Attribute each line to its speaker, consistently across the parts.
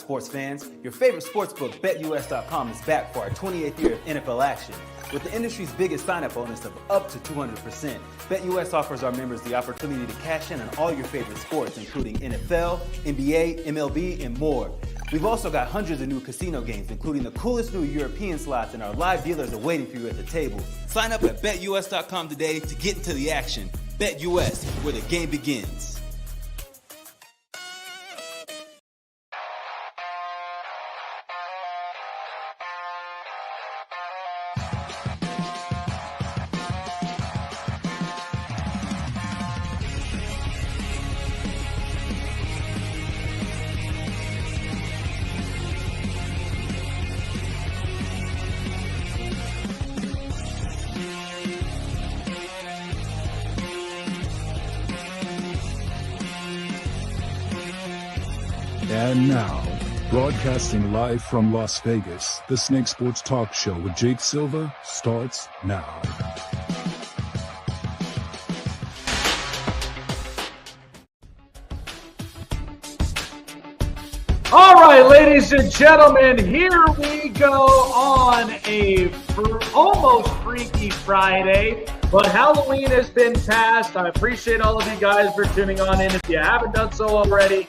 Speaker 1: sports fans? Your favorite sportsbook, BetUS.com, is back for our 28th year of NFL action. With the industry's biggest sign-up bonus of up to 200%, BetUS offers our members the opportunity to cash in on all your favorite sports, including NFL, NBA, MLB, and more. We've also got hundreds of new casino games, including the coolest new European slots, and our live dealers are waiting for you at the table. Sign up at BetUS.com today to get into the action. BetUS, where the game begins.
Speaker 2: And now, broadcasting live from Las Vegas, the Snake Sports Talk Show with Jake Silva starts now.
Speaker 3: All right, ladies and gentlemen, here we go on a almost Freaky Friday, but Halloween has been passed. I appreciate all of you guys for tuning on in. If you haven't done so already,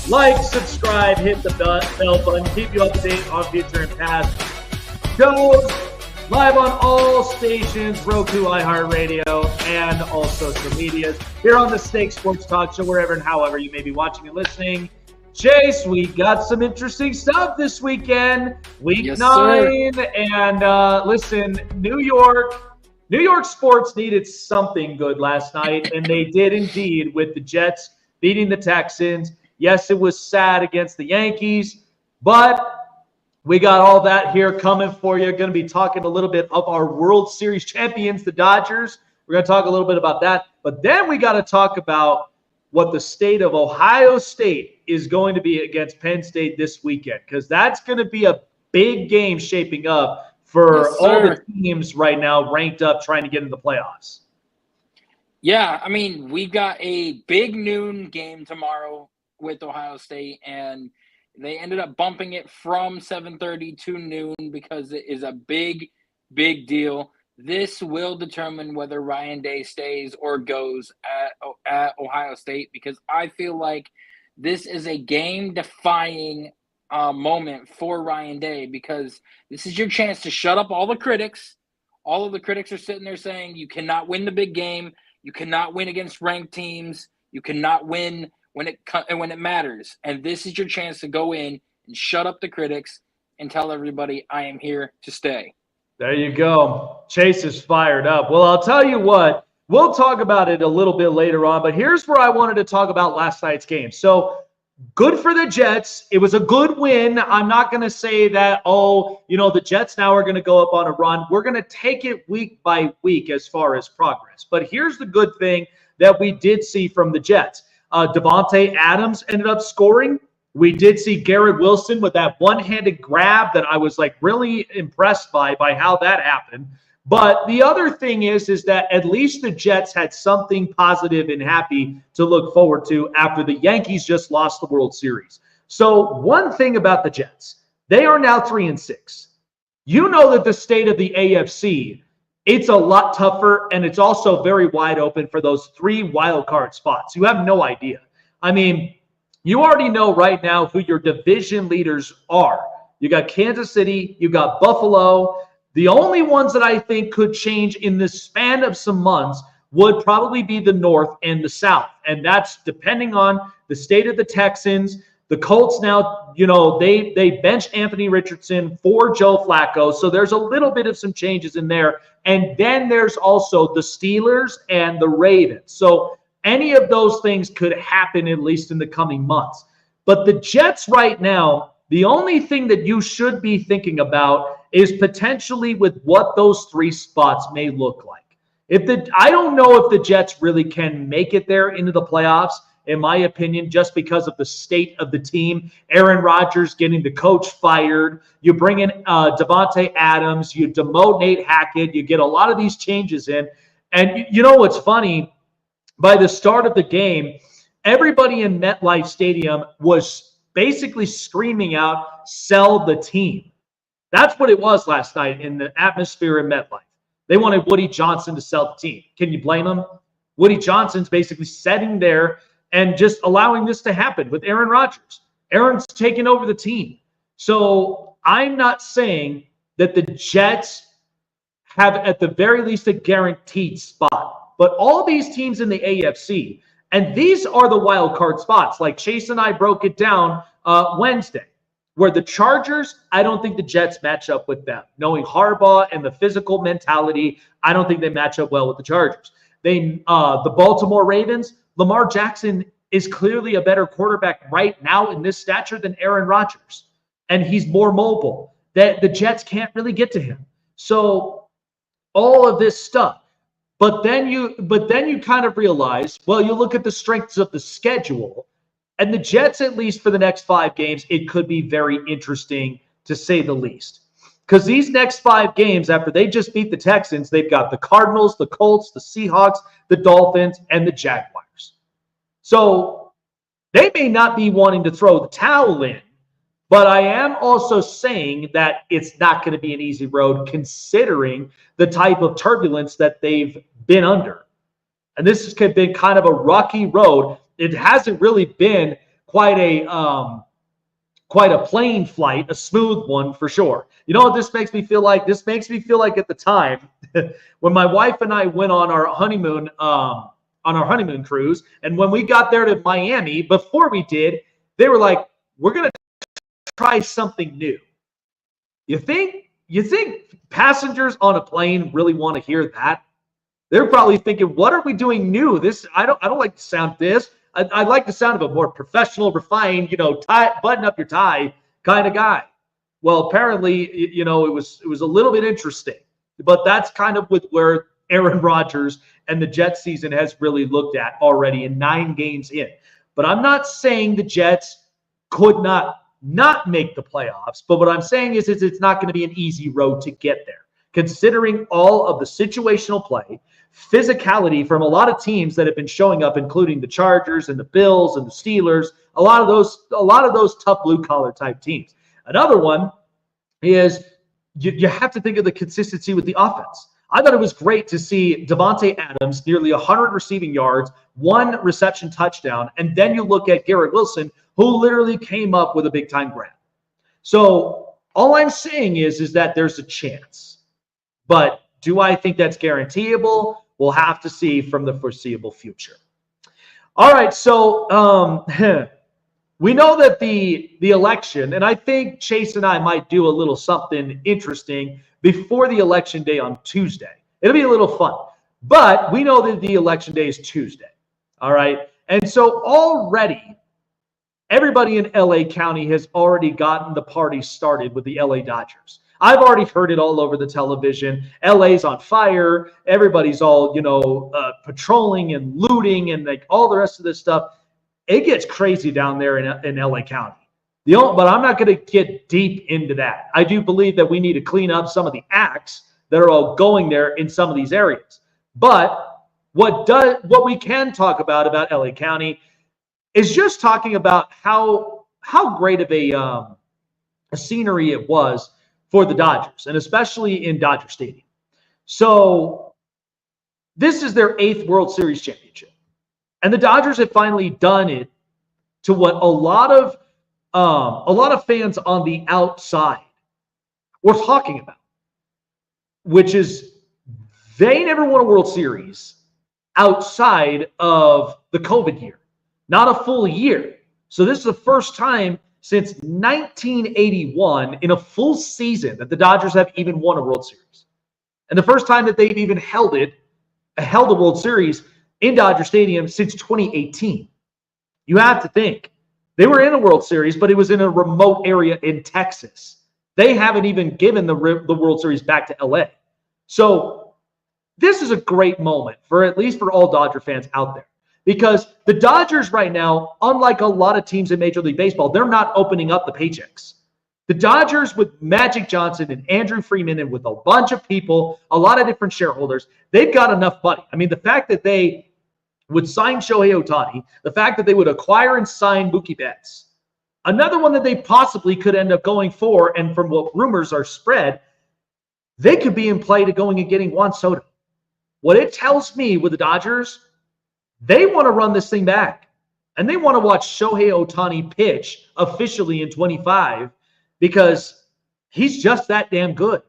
Speaker 3: like, subscribe, hit the bell button, keep you up to date on future and past shows, live on all stations, Roku, iHeartRadio, and all social medias. Here on the Snake Sports Talk Show, wherever and however you may be watching and listening. Chase, we got some interesting stuff this weekend. Week 9, sir. And listen, New York sports needed something good last night, and they did indeed with the Jets beating the Texans. Yes, it was sad against the Yankees, but we got all that here coming for you. Going to be talking a little bit of our World Series champions, the Dodgers. We're going to talk a little bit about that. But then we got to talk about what the state of Ohio State is going to be against Penn State this weekend, because that's going to be a big game shaping up for all the teams right now ranked up trying to get into the playoffs.
Speaker 4: Yeah, I mean, we got a big noon game tomorrow with Ohio State, and they ended up bumping it from 7:30 to noon because it is a big deal. This will determine whether Ryan Day stays or goes at Ohio State, because I feel like this is a game-defying moment for Ryan Day, because this is your chance to shut up all the critics. All of the critics are sitting there saying you cannot win the big game, you cannot win against ranked teams, you cannot win when it matters. And this is your chance to go in and shut up the critics and tell everybody I am here to stay.
Speaker 3: There you go. Chase is fired up. Well, I'll tell you what, we'll talk about it a little bit later on, but here's where I wanted to talk about last night's game. So good for the Jets. It was a good win. I'm not going to say that, the Jets now are going to go up on a run. We're going to take it week by week as far as progress. But here's the good thing that we did see from the Jets. Davante Adams ended up scoring. We did see Garrett Wilson with that one-handed grab that I was really impressed by how that happened. But the other thing is that at least the Jets had something positive and happy to look forward to after the Yankees just lost the World Series. So one thing about the Jets, they are now 3-6. You know that the state of the AFC, it's a lot tougher, and it's also very wide open for those 3 wild card spots. You have no idea. I mean, you already know right now who your division leaders are. You got Kansas City, you got Buffalo. The only ones that I think could change in the span of some months would probably be the North and the South, and that's depending on the state of the Texans. The Colts now, they benched Anthony Richardson for Joe Flacco, so there's a little bit of some changes in there. And then there's also the Steelers and the Ravens. So any of those things could happen at least in the coming months. But the Jets right now, the only thing that you should be thinking about is potentially with what those 3 spots may look like. I don't know if the Jets really can make it there into the playoffs, in my opinion, just because of the state of the team. Aaron Rodgers getting the coach fired. You bring in Davante Adams. You demote Nate Hackett. You get a lot of these changes in. And you know what's funny? By the start of the game, everybody in MetLife Stadium was basically screaming out, sell the team. That's what it was last night in the atmosphere in MetLife. They wanted Woody Johnson to sell the team. Can you blame him? Woody Johnson's basically sitting there and just allowing this to happen with Aaron Rodgers. Aaron's taking over the team. So I'm not saying that the Jets have at the very least a guaranteed spot. But all these teams in the AFC, and these are the wild card spots, like Chase and I broke it down Wednesday, where the Chargers, I don't think the Jets match up with them. Knowing Harbaugh and the physical mentality, I don't think they match up well with the Chargers. The Baltimore Ravens, Lamar Jackson is clearly a better quarterback right now in this stature than Aaron Rodgers. And he's more mobile. That the Jets can't really get to him. So all of this stuff. But then you kind of realize, well, you look at the strengths of the schedule, and the Jets, at least for the next 5 games, it could be very interesting to say the least. Because these next 5 games, after they just beat the Texans, they've got the Cardinals, the Colts, the Seahawks, the Dolphins, and the Jaguars. So they may not be wanting to throw the towel in, but I am also saying that it's not going to be an easy road considering the type of turbulence that they've been under. And this has been kind of a rocky road. It hasn't really been quite a plain flight, a smooth one for sure. You know what this makes me feel like? This makes me feel like at the time when my wife and I went on our honeymoon cruise, and when we got there to Miami, before we did, they were like, "We're gonna try something new." You think passengers on a plane really want to hear that? They're probably thinking, "What are we doing new? This I don't like the sound of this. I like the sound of a more professional, refined, button up your tie kind of guy." Well, apparently, it was a little bit interesting, but that's kind of with where Aaron Rodgers and the Jets season has really looked at already in 9 games in. But I'm not saying the Jets could not make the playoffs. But what I'm saying is it's not going to be an easy road to get there, considering all of the situational play, physicality from a lot of teams that have been showing up, including the Chargers and the Bills and the Steelers, a lot of those tough blue collar type teams. Another one is you have to think of the consistency with the offense. I thought it was great to see Devontae Adams, nearly 100 receiving yards, 1 reception touchdown, and then you look at Garrett Wilson, who literally came up with a big-time grab. So all I'm saying is that there's a chance. But do I think that's guaranteeable? We'll have to see from the foreseeable future. All right, so we know that the election, and I think Chase and I might do a little something interesting before the election day on Tuesday. It'll be a little fun. But we know that the election day is Tuesday. All right? And so already, everybody in LA County has already gotten the party started with the LA Dodgers. I've already heard it all over the television. LA's on fire. Everybody's all, patrolling and looting and like all the rest of this stuff. It gets crazy down there in LA County. But I'm not going to get deep into that. I do believe that we need to clean up some of the acts that are all going there in some of these areas. But what we can talk about LA County is just talking about how great of a scenery it was for the Dodgers, and especially in Dodger Stadium. So this is their 8th World Series championship. And the Dodgers have finally done it to what a lot of fans on the outside were talking about, which is they never won a World Series outside of the COVID year, not a full year. So this is the first time since 1981 in a full season that the Dodgers have even won a World Series. And the first time that they've even held a World Series in Dodger Stadium since 2018. You have to think. They were in a World Series, but it was in a remote area in Texas. They haven't even given the World Series back to LA. So this is a great moment at least for all Dodger fans out there. Because the Dodgers right now, unlike a lot of teams in Major League Baseball, they're not opening up the paychecks. The Dodgers with Magic Johnson and Andrew Freeman and with a bunch of people, a lot of different shareholders, they've got enough money. I mean, the fact that they would sign Shohei Ohtani, the fact that they would acquire and sign Mookie Betts, Another one that they possibly could end up going for, and from what rumors are spread, they could be in play to going and getting Juan Soto. What it tells me with the Dodgers, they want to run this thing back. And they want to watch Shohei Ohtani pitch officially in 25 because he's just that damn good.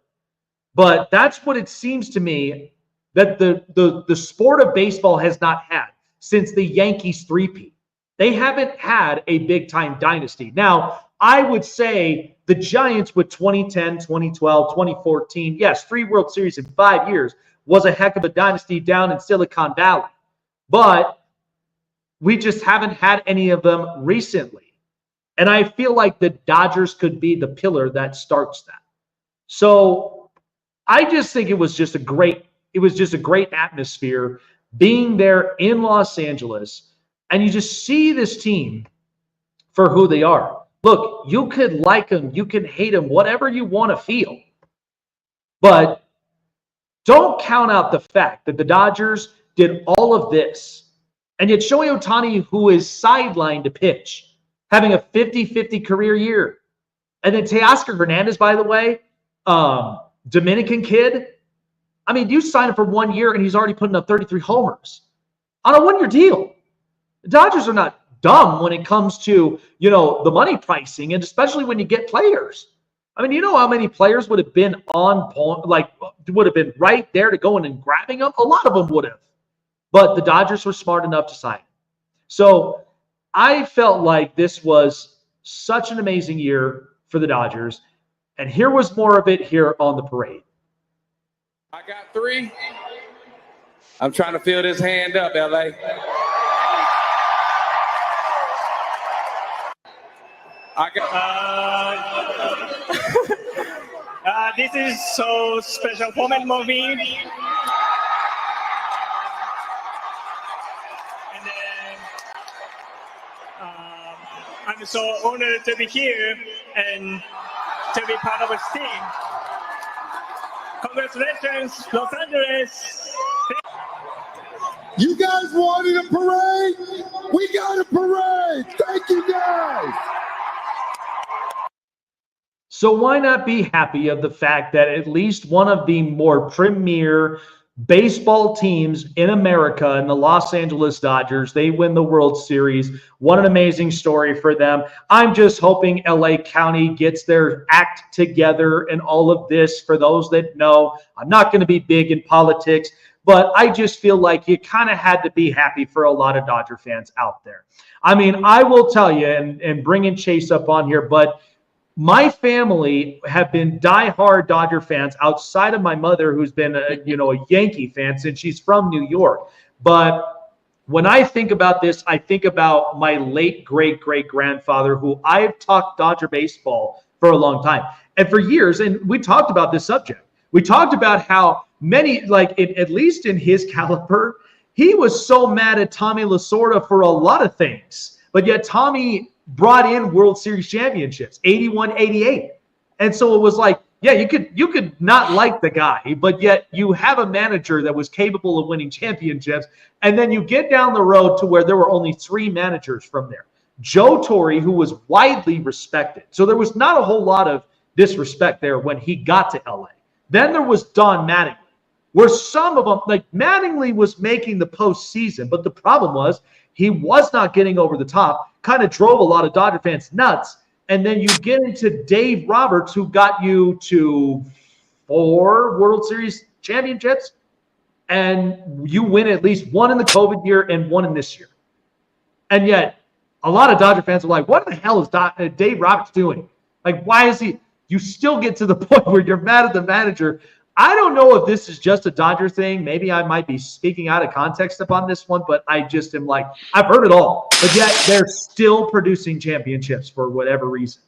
Speaker 3: But that's what it seems to me that the sport of baseball has not had since the Yankees three-peat. They haven't had a big-time dynasty. Now, I would say the Giants with 2010, 2012, 2014, yes, 3 World Series in 5 years was a heck of a dynasty down in Silicon Valley. But we just haven't had any of them recently. And I feel like the Dodgers could be the pillar that starts that. So I just think it was just a great atmosphere being there in Los Angeles. And you just see this team for who they are. Look, you could like them, you can hate them, whatever you want to feel. But don't count out the fact that the Dodgers did all of this. And yet Shohei Ohtani, who is sidelined to pitch, having a 50-50 career year. And then Teoscar Hernandez, by the way, Dominican kid. I mean, you sign him for 1 year, and he's already putting up 33 homers on a 1-year deal. The Dodgers are not dumb when it comes to, the money pricing, and especially when you get players. I mean, you know how many players would have been would have been right there to go in and grabbing them? A lot of them would have. But the Dodgers were smart enough to sign. So I felt like this was such an amazing year for the Dodgers. And here was more of it here on the parade.
Speaker 5: I got 3. I'm trying to fill this hand up, LA. I got.
Speaker 6: This is so special moment for me. And then I'm so honored to be here and to be part of this team. Congratulations, Los Angeles.
Speaker 7: You guys wanted a parade? We got a parade. Thank you, guys.
Speaker 3: So why not be happy of the fact that at least one of the more premier baseball teams in America, in the Los Angeles Dodgers, they win the World Series. What an amazing story for them. I'm just hoping LA County gets their act together and all of this. For those that know, I'm not going to be big in politics, but I just feel like you kind of had to be happy for a lot of Dodger fans out there. I mean, I will tell you, and bringing Chase up on here, but my family have been diehard Dodger fans outside of my mother, who's been a Yankee fan since she's from New York. But when I think about this, I think about my late great-great-grandfather, who I've talked Dodger baseball for a long time. And for years, and we talked about this subject. We talked about how many, at least in his caliber, he was so mad at Tommy Lasorda for a lot of things. But yet Tommy brought in World Series championships, 81, 88. And so it was like, yeah, you could not like the guy, but yet you have a manager that was capable of winning championships. And then you get down the road to where there were only 3 managers from there. Joe Torre, who was widely respected. So there was not a whole lot of disrespect there when he got to LA. Then there was Don Mattingly, where some of them, like Mattingly was making the postseason, but the problem was he was not getting over the top, kind of drove a lot of Dodger fans nuts. And then you get into Dave Roberts, who got you to 4 World Series championships, and you win at least 1 in the COVID year and 1 in this year. And yet a lot of Dodger fans are like, what the hell is Dave Roberts doing? Like, why is he? You still get to the point where you're mad at the manager. I don't know if this is just a Dodger thing. Maybe I might be speaking out of context upon this one, but I just am like, I've heard it all. But yet they're still producing championships for whatever reason.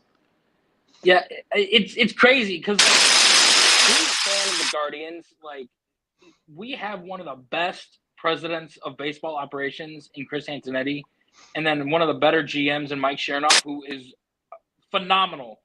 Speaker 4: Yeah, it's crazy because being a fan of the Guardians, like, we have one of the best presidents of baseball operations in Chris Antonetti, and then one of the better GMs in Mike Chernoff, who is phenomenal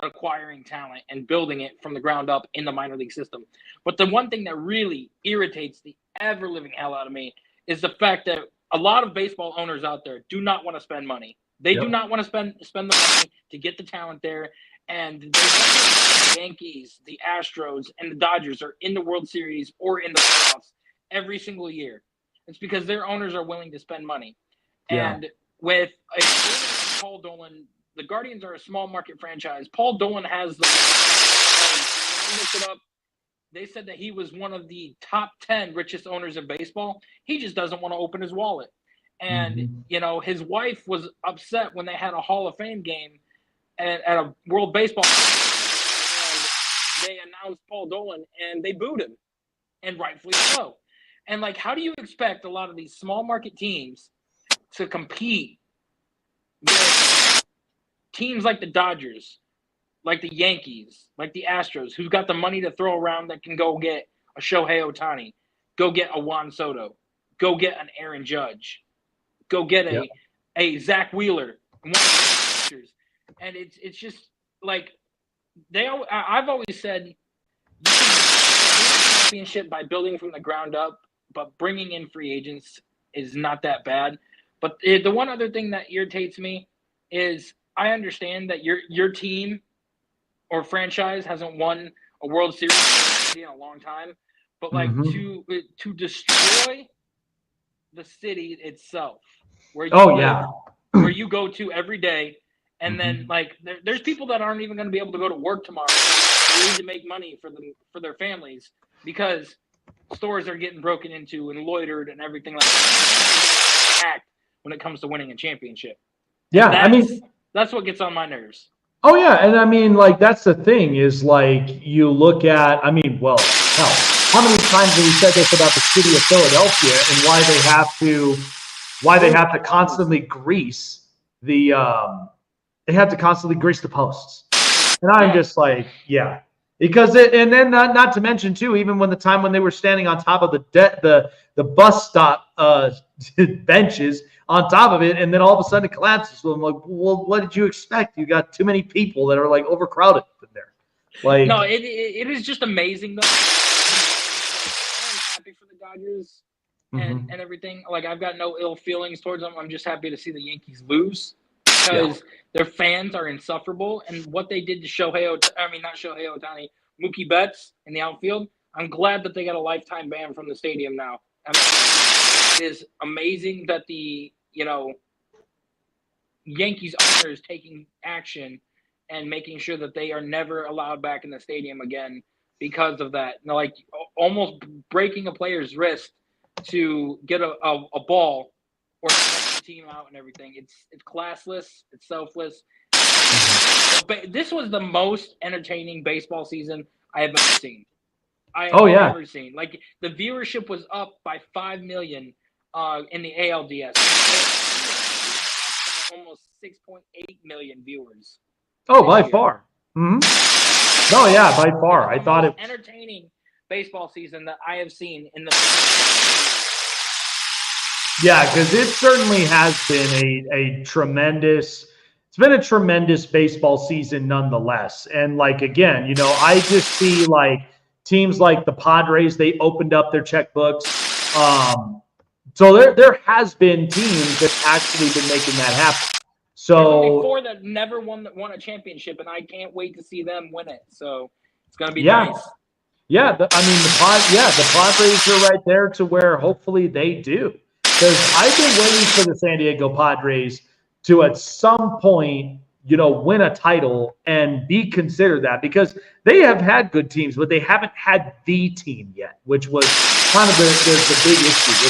Speaker 4: at acquiring talent and building it from the ground up in the minor league system. But the one thing that really irritates the ever-living hell out of me is the fact that a lot of baseball owners out there do not want to spend money. They do not want to spend the money to get the talent there. And the Yankees, the Astros, and the Dodgers are in the World Series or in the playoffs every single year. It's because their owners are willing to spend money.
Speaker 3: Yeah.
Speaker 4: And with Paul Dolan, the Guardians are a small market franchise. Paul Dolan has the – I looked it up. They said that he was one of the top 10 richest owners in baseball. He just doesn't want to open his wallet. And, his wife was upset when they had a Hall of Fame game at a World Baseball. And they announced Paul Dolan, and they booed him, and rightfully so. And, how do you expect a lot of these small market teams to compete with teams like the Dodgers, like the Yankees, like the Astros, who's got the money to throw around that can go get a Shohei Ohtani, go get a Juan Soto, go get an Aaron Judge, go get a Zach Wheeler, one of the pitchers. And it's just I've always said you can win a championship by building from the ground up, but bringing in free agents is not that bad. But the one other thing that irritates me is I understand that your team or franchise hasn't won a World Series in a long time, but to destroy the city itself, where you go to every day, and then there's people that aren't even going to be able to go to work tomorrow. They need to make money for their families because stores are getting broken into and loitered and everything like that. When it comes to winning a championship, that's what gets on my nerves.
Speaker 3: Oh yeah, and that's the thing is you look at how many times have we said this about the city of Philadelphia and why they have to constantly grease the posts, and I'm just because and then not to mention too, even when they were standing on top of the bus stop benches on top of it, and then all of a sudden it collapses. So I'm like, well, what did you expect? You got too many people that are overcrowded in there.
Speaker 4: No, it is just amazing though. I'm happy for the Dodgers and everything. I've got no ill feelings towards them. I'm just happy to see the Yankees lose because their fans are insufferable. And what they did to Mookie Betts in the outfield, I'm glad that they got a lifetime ban from the stadium now. It is amazing that the Yankees owner is taking action and making sure that they are never allowed back in the stadium again because of that. Almost breaking a player's wrist to get a ball or help the team out and everything. It's classless. It's selfless. But this was the most entertaining baseball season I have ever seen. Ever seen. The viewership was up by 5 million in the ALDS. Almost 6.8 million viewers.
Speaker 3: Oh, by far. Mm-hmm. No, yeah, by far. I thought it was
Speaker 4: entertaining baseball season that I have seen in the.
Speaker 3: Yeah, because it certainly has been a tremendous. It's been a tremendous baseball season, nonetheless. And again, I just see teams like the Padres. They opened up their checkbooks. So there has been teams that actually been making that happen. So
Speaker 4: there's only 4 that never won a championship, and I can't wait to see them win it. So it's gonna be nice.
Speaker 3: Yeah, the Padres are right there to where hopefully they do. Because I've been waiting for the San Diego Padres to at some point, win a title and be considered that, because they have had good teams, but they haven't had the team yet, which was kind of the big issue.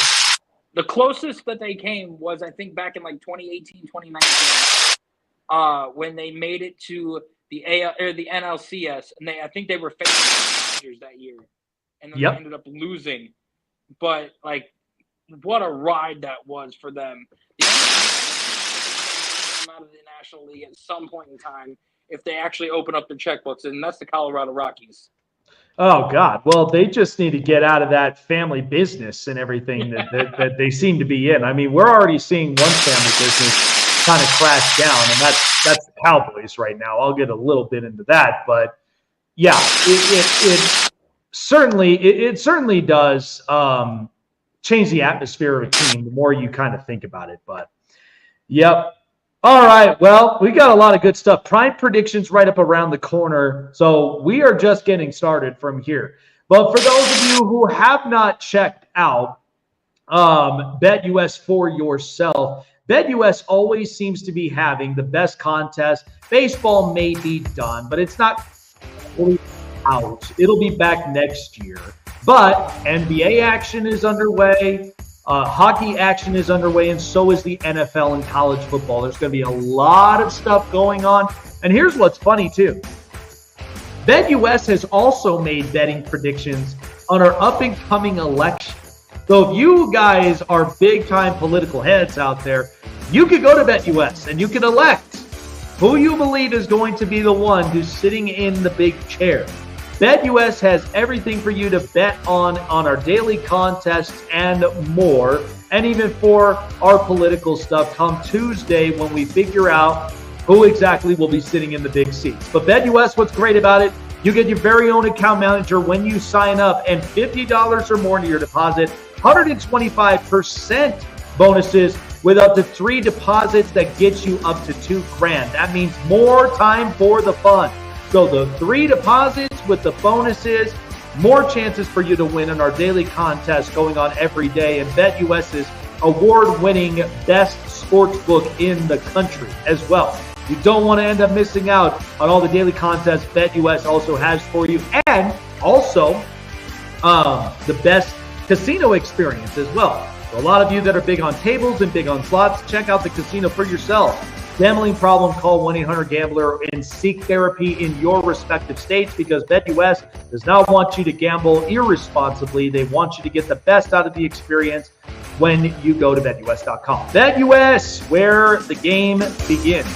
Speaker 4: The closest that they came was, I think, back in 2018, 2019, when they made it to the NLCS, and I think they were facing the Dodgers that year, and then they ended up losing. But what a ride that was for them. Out of the National League at some point in time if they actually open up their checkbooks, and that's the Colorado Rockies.
Speaker 3: Oh God! Well, they just need to get out of that family business and everything that they seem to be in. I mean, we're already seeing one family business kind of crash down, and that's the Cowboys right now. I'll get a little bit into that, but yeah, it certainly does change the atmosphere of a team the more you kind of think about it. But yep. All right. Well, we got a lot of good stuff. Prime predictions right up around the corner. So we are just getting started from here. But for those of you who have not checked out BetUS for yourself, BetUS always seems to be having the best contest. Baseball may be done, but it's not fully out. It'll be back next year. But NBA action is underway. Hockey action is underway, and so is the NFL and college football. There's going to be a lot of stuff going on. And here's what's funny, too. BetUS has also made betting predictions on our up-and-coming election. So if you guys are big-time political heads out there, you could go to BetUS and you can elect who you believe is going to be the one who's sitting in the big chair. BetUS has everything for you to bet on our daily contests and more, and even for our political stuff come Tuesday when we figure out who exactly will be sitting in the big seats. But BetUS, what's great about it, you get your very own account manager when you sign up, and $50 or more into your deposit, 125% bonuses with up to 3 deposits that gets you up to $2,000. That means more time for the fun. So the 3 deposits with the bonuses, more chances for you to win in our daily contest going on every day, and BetUS's award-winning best sports book in the country as well. You don't want to end up missing out on all the daily contests BetUS also has for you, and also the best casino experience as well. So a lot of you that are big on tables and big on slots, check out the casino for yourself. Gambling problem, call 1-800-GAMBLER and seek therapy in your respective states, because BetUS does not want you to gamble irresponsibly. They want you to get the best out of the experience when you go to BetUS.com. BetUS, where the game begins.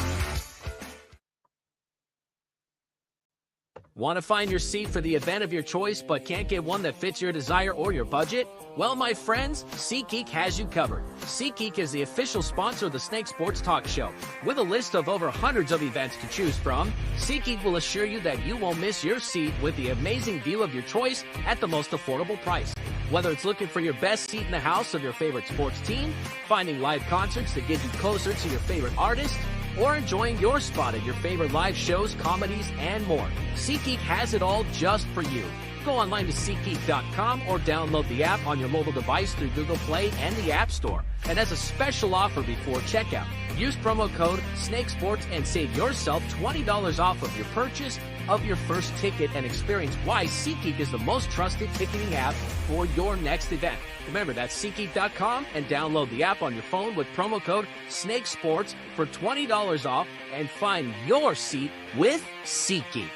Speaker 8: Want to find your seat for the event of your choice but can't get one that fits your desire or your budget? Well, my friends, SeatGeek has you covered. SeatGeek is the official sponsor of the Snake Sports Talk Show. With a list of over hundreds of events to choose from, SeatGeek will assure you that you won't miss your seat with the amazing view of your choice at the most affordable price. Whether it's looking for your best seat in the house of your favorite sports team, finding live concerts that get you closer to your favorite artist, or enjoying your spot at your favorite live shows, comedies, and more, SeatGeek has it all just for you. Go online to SeatGeek.com or download the app on your mobile device through Google Play and the App Store. And as a special offer before checkout, use promo code SNAKESPORTS and save yourself $20 off of your purchase of your first ticket, and experience why SeatGeek is the most trusted ticketing app for your next event. Remember, that's SeatGeek.com, and download the app on your phone with promo code SNAKESPORTS for $20 off and find your seat with SeatGeek.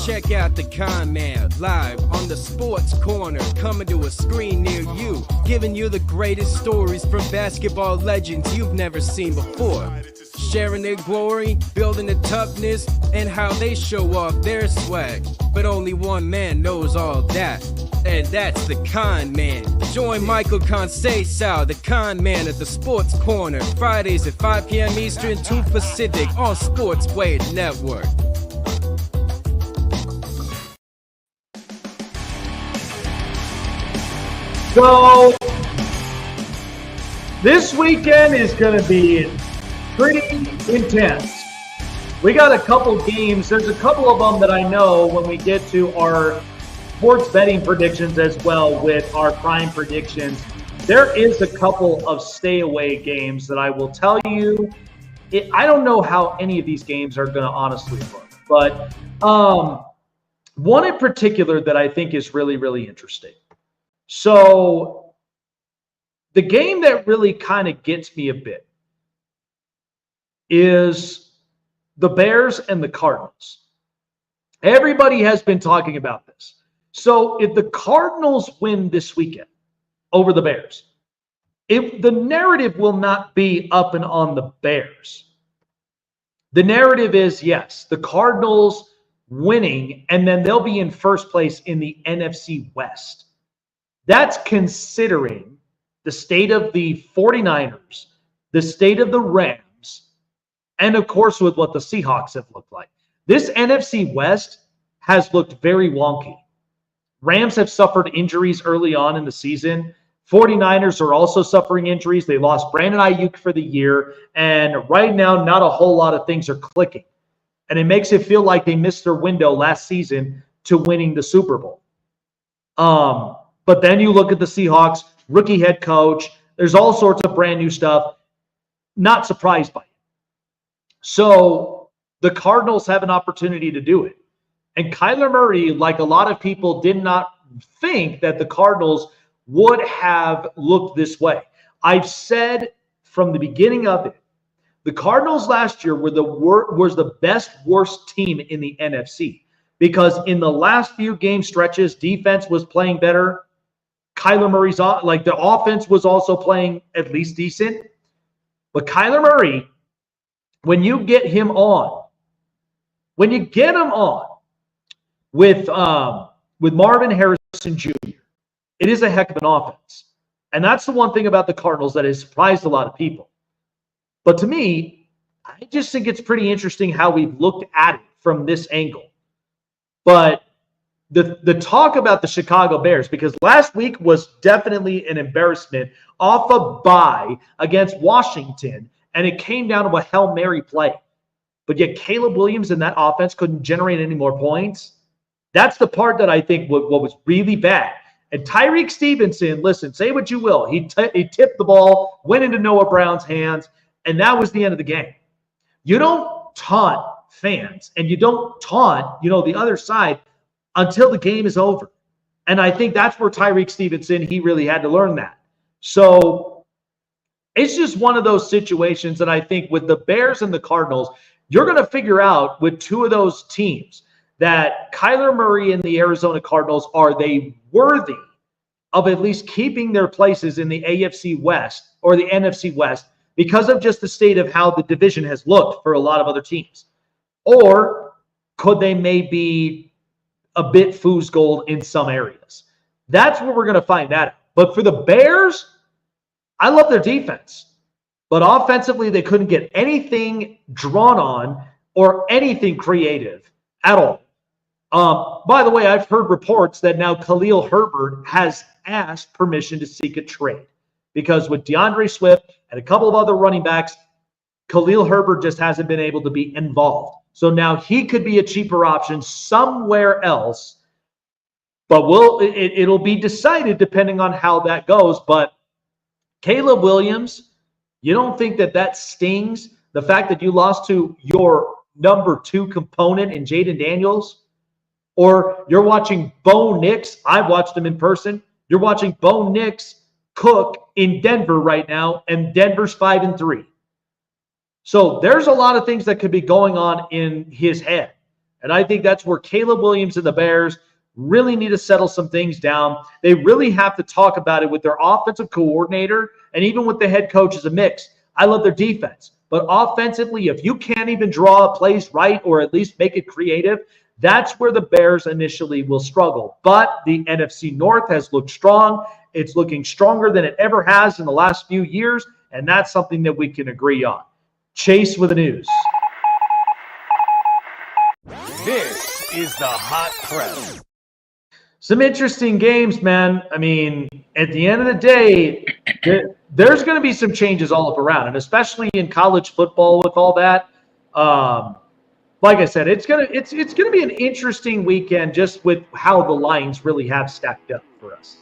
Speaker 9: Check out the Con Man live on the Sports Corner, coming to a screen near you, giving you the greatest stories from basketball legends you've never seen before. Sharing their glory, building the toughness, and how they show off their swag. But only one man knows all that, and that's the Con Man. Join Michael Conceição, the Con Man, at the Sports Corner, Fridays at 5 p.m. Eastern, 2 Pacific on Sportsway Network.
Speaker 3: So this weekend is going to be pretty intense. We got a couple games. There's a couple of them that I know when we get to our sports betting predictions as well with our prime predictions. There is a couple of stay away games that I will tell you. I don't know how any of these games are going to honestly look. But one in particular that I think is really, really interesting. So the game that really kind of gets me a bit is the Bears and the Cardinals. Everybody has been talking about this. So if the Cardinals win this weekend over the Bears, if the narrative will not be up and on the Bears. The narrative is, yes, the Cardinals winning, and then they'll be in first place in the NFC West. That's considering the state of the 49ers, the state of the Rams, and of course with what the Seahawks have looked like. This NFC West has looked very wonky. Rams have suffered injuries early on in the season. 49ers are also suffering injuries. They lost Brandon Ayuk for the year, and right now not a whole lot of things are clicking. And it makes it feel like they missed their window last season to winning the Super Bowl. But then you look at the Seahawks, rookie head coach. There's all sorts of brand new stuff. Not surprised by it. So the Cardinals have an opportunity to do it. And Kyler Murray, like a lot of people, did not think that the Cardinals would have looked this way. I've said from the beginning of it, the Cardinals last year were the best worst team in the NFC because in the last few game stretches, defense was playing better. Kyler Murray's the offense was also playing at least decent. But Kyler Murray, when you get him on with Marvin Harrison Jr., it is a heck of an offense. And that's the one thing about the Cardinals that has surprised a lot of people. But to me, I just think it's pretty interesting how we've looked at it from this angle. But the talk about the Chicago Bears, because last week was definitely an embarrassment off a bye against Washington, and it came down to a Hail Mary play. But yet Caleb Williams in that offense couldn't generate any more points. That's the part that I think what was really bad. And Tyreek Stevenson, listen, say what you will. He tipped the ball, went into Noah Brown's hands, and that was the end of the game. You don't taunt fans, and you don't taunt, the other side until the game is over. And I think that's where Tyreek Stevenson, he really had to learn that. So it's just one of those situations that I think with the Bears and the Cardinals, you're going to figure out with two of those teams that Kyler Murray and the Arizona Cardinals, are they worthy of at least keeping their places in the AFC West or the NFC West because of just the state of how the division has looked for a lot of other teams? Or could they maybe a bit fool's gold in some areas? That's where we're going to find that out. But for the Bears, I love their defense. But offensively, they couldn't get anything drawn on or anything creative at all. By the way, I've heard reports that now Khalil Herbert has asked permission to seek a trade because with DeAndre Swift and a couple of other running backs, Khalil Herbert just hasn't been able to be involved. So now he could be a cheaper option somewhere else, but it'll be decided depending on how that goes. But Caleb Williams, you don't think that stings? The fact that you lost to your number 2 component in Jaden Daniels? Or you're watching Bo Nix. I've watched him in person. You're watching Bo Nix cook in Denver right now, and Denver's 5-3. So there's a lot of things that could be going on in his head. And I think that's where Caleb Williams and the Bears really need to settle some things down. They really have to talk about it with their offensive coordinator and even with the head coach as a mix. I love their defense. But offensively, if you can't even draw plays right or at least make it creative, that's where the Bears initially will struggle. But the NFC North has looked strong. It's looking stronger than it ever has in the last few years, and that's something that we can agree on. Chase with the news.
Speaker 10: This is the Hot Press.
Speaker 3: Some interesting games, man. I mean, at the end of the day, there's going to be some changes all up around, and especially in college football with all that. Like I said, it's gonna be an interesting weekend just with how the lines really have stacked up for us.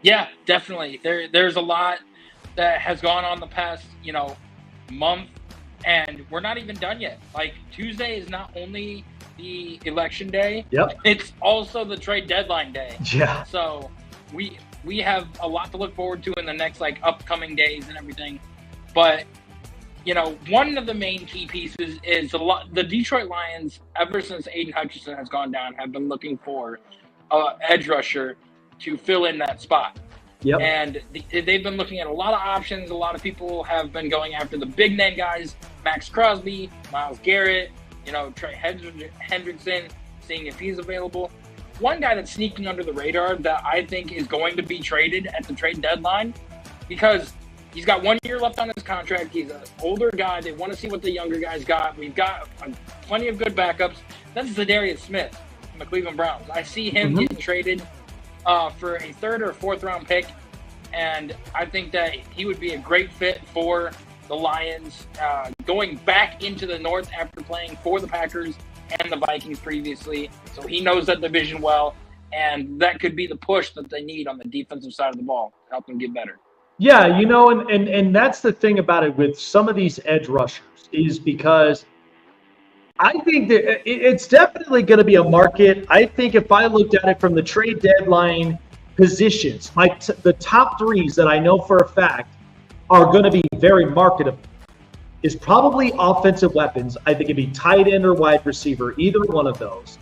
Speaker 4: Yeah, definitely. There's a lot that has gone on the past, month And we're not even done yet. Like, Tuesday is not only the election day,
Speaker 3: Yep.
Speaker 4: it's also the trade deadline day.
Speaker 3: Yeah.
Speaker 4: So we have a lot to look forward to in the next, like, upcoming days and everything. But, you know, one of the main key pieces is the Detroit Lions, ever since Aiden Hutchinson has gone down, have been looking for an edge rusher to fill in that spot.
Speaker 3: Yep.
Speaker 4: And they've been looking at a lot of options. A lot of people have been going after the big name guys, Max Crosby, Myles Garrett, you know, Trey Hendrickson, seeing if he's available. One guy that's sneaking under the radar that I think is going to be traded at the trade deadline, because he's got 1 year left on his contract. He's an older guy. They want to see what the younger guys got. We've got plenty of good backups. That's Zadarius Smith from the Cleveland Browns. I see him getting traded for a 3rd or 4th round pick, and I think that he would be a great fit for the Lions, going back into the North after playing for the Packers and the Vikings previously. So he knows that division well, and that could be the push that they need on the defensive side of the ball to help them get better.
Speaker 3: Yeah, you know, and that's the thing about it with some of these edge rushers, is because I think that it's definitely going to be a market. I think if I looked at it from the trade deadline positions, the top 3s that I know for a fact are going to be very marketable is probably offensive weapons. I think it'd be tight end or wide receiver, either one of those.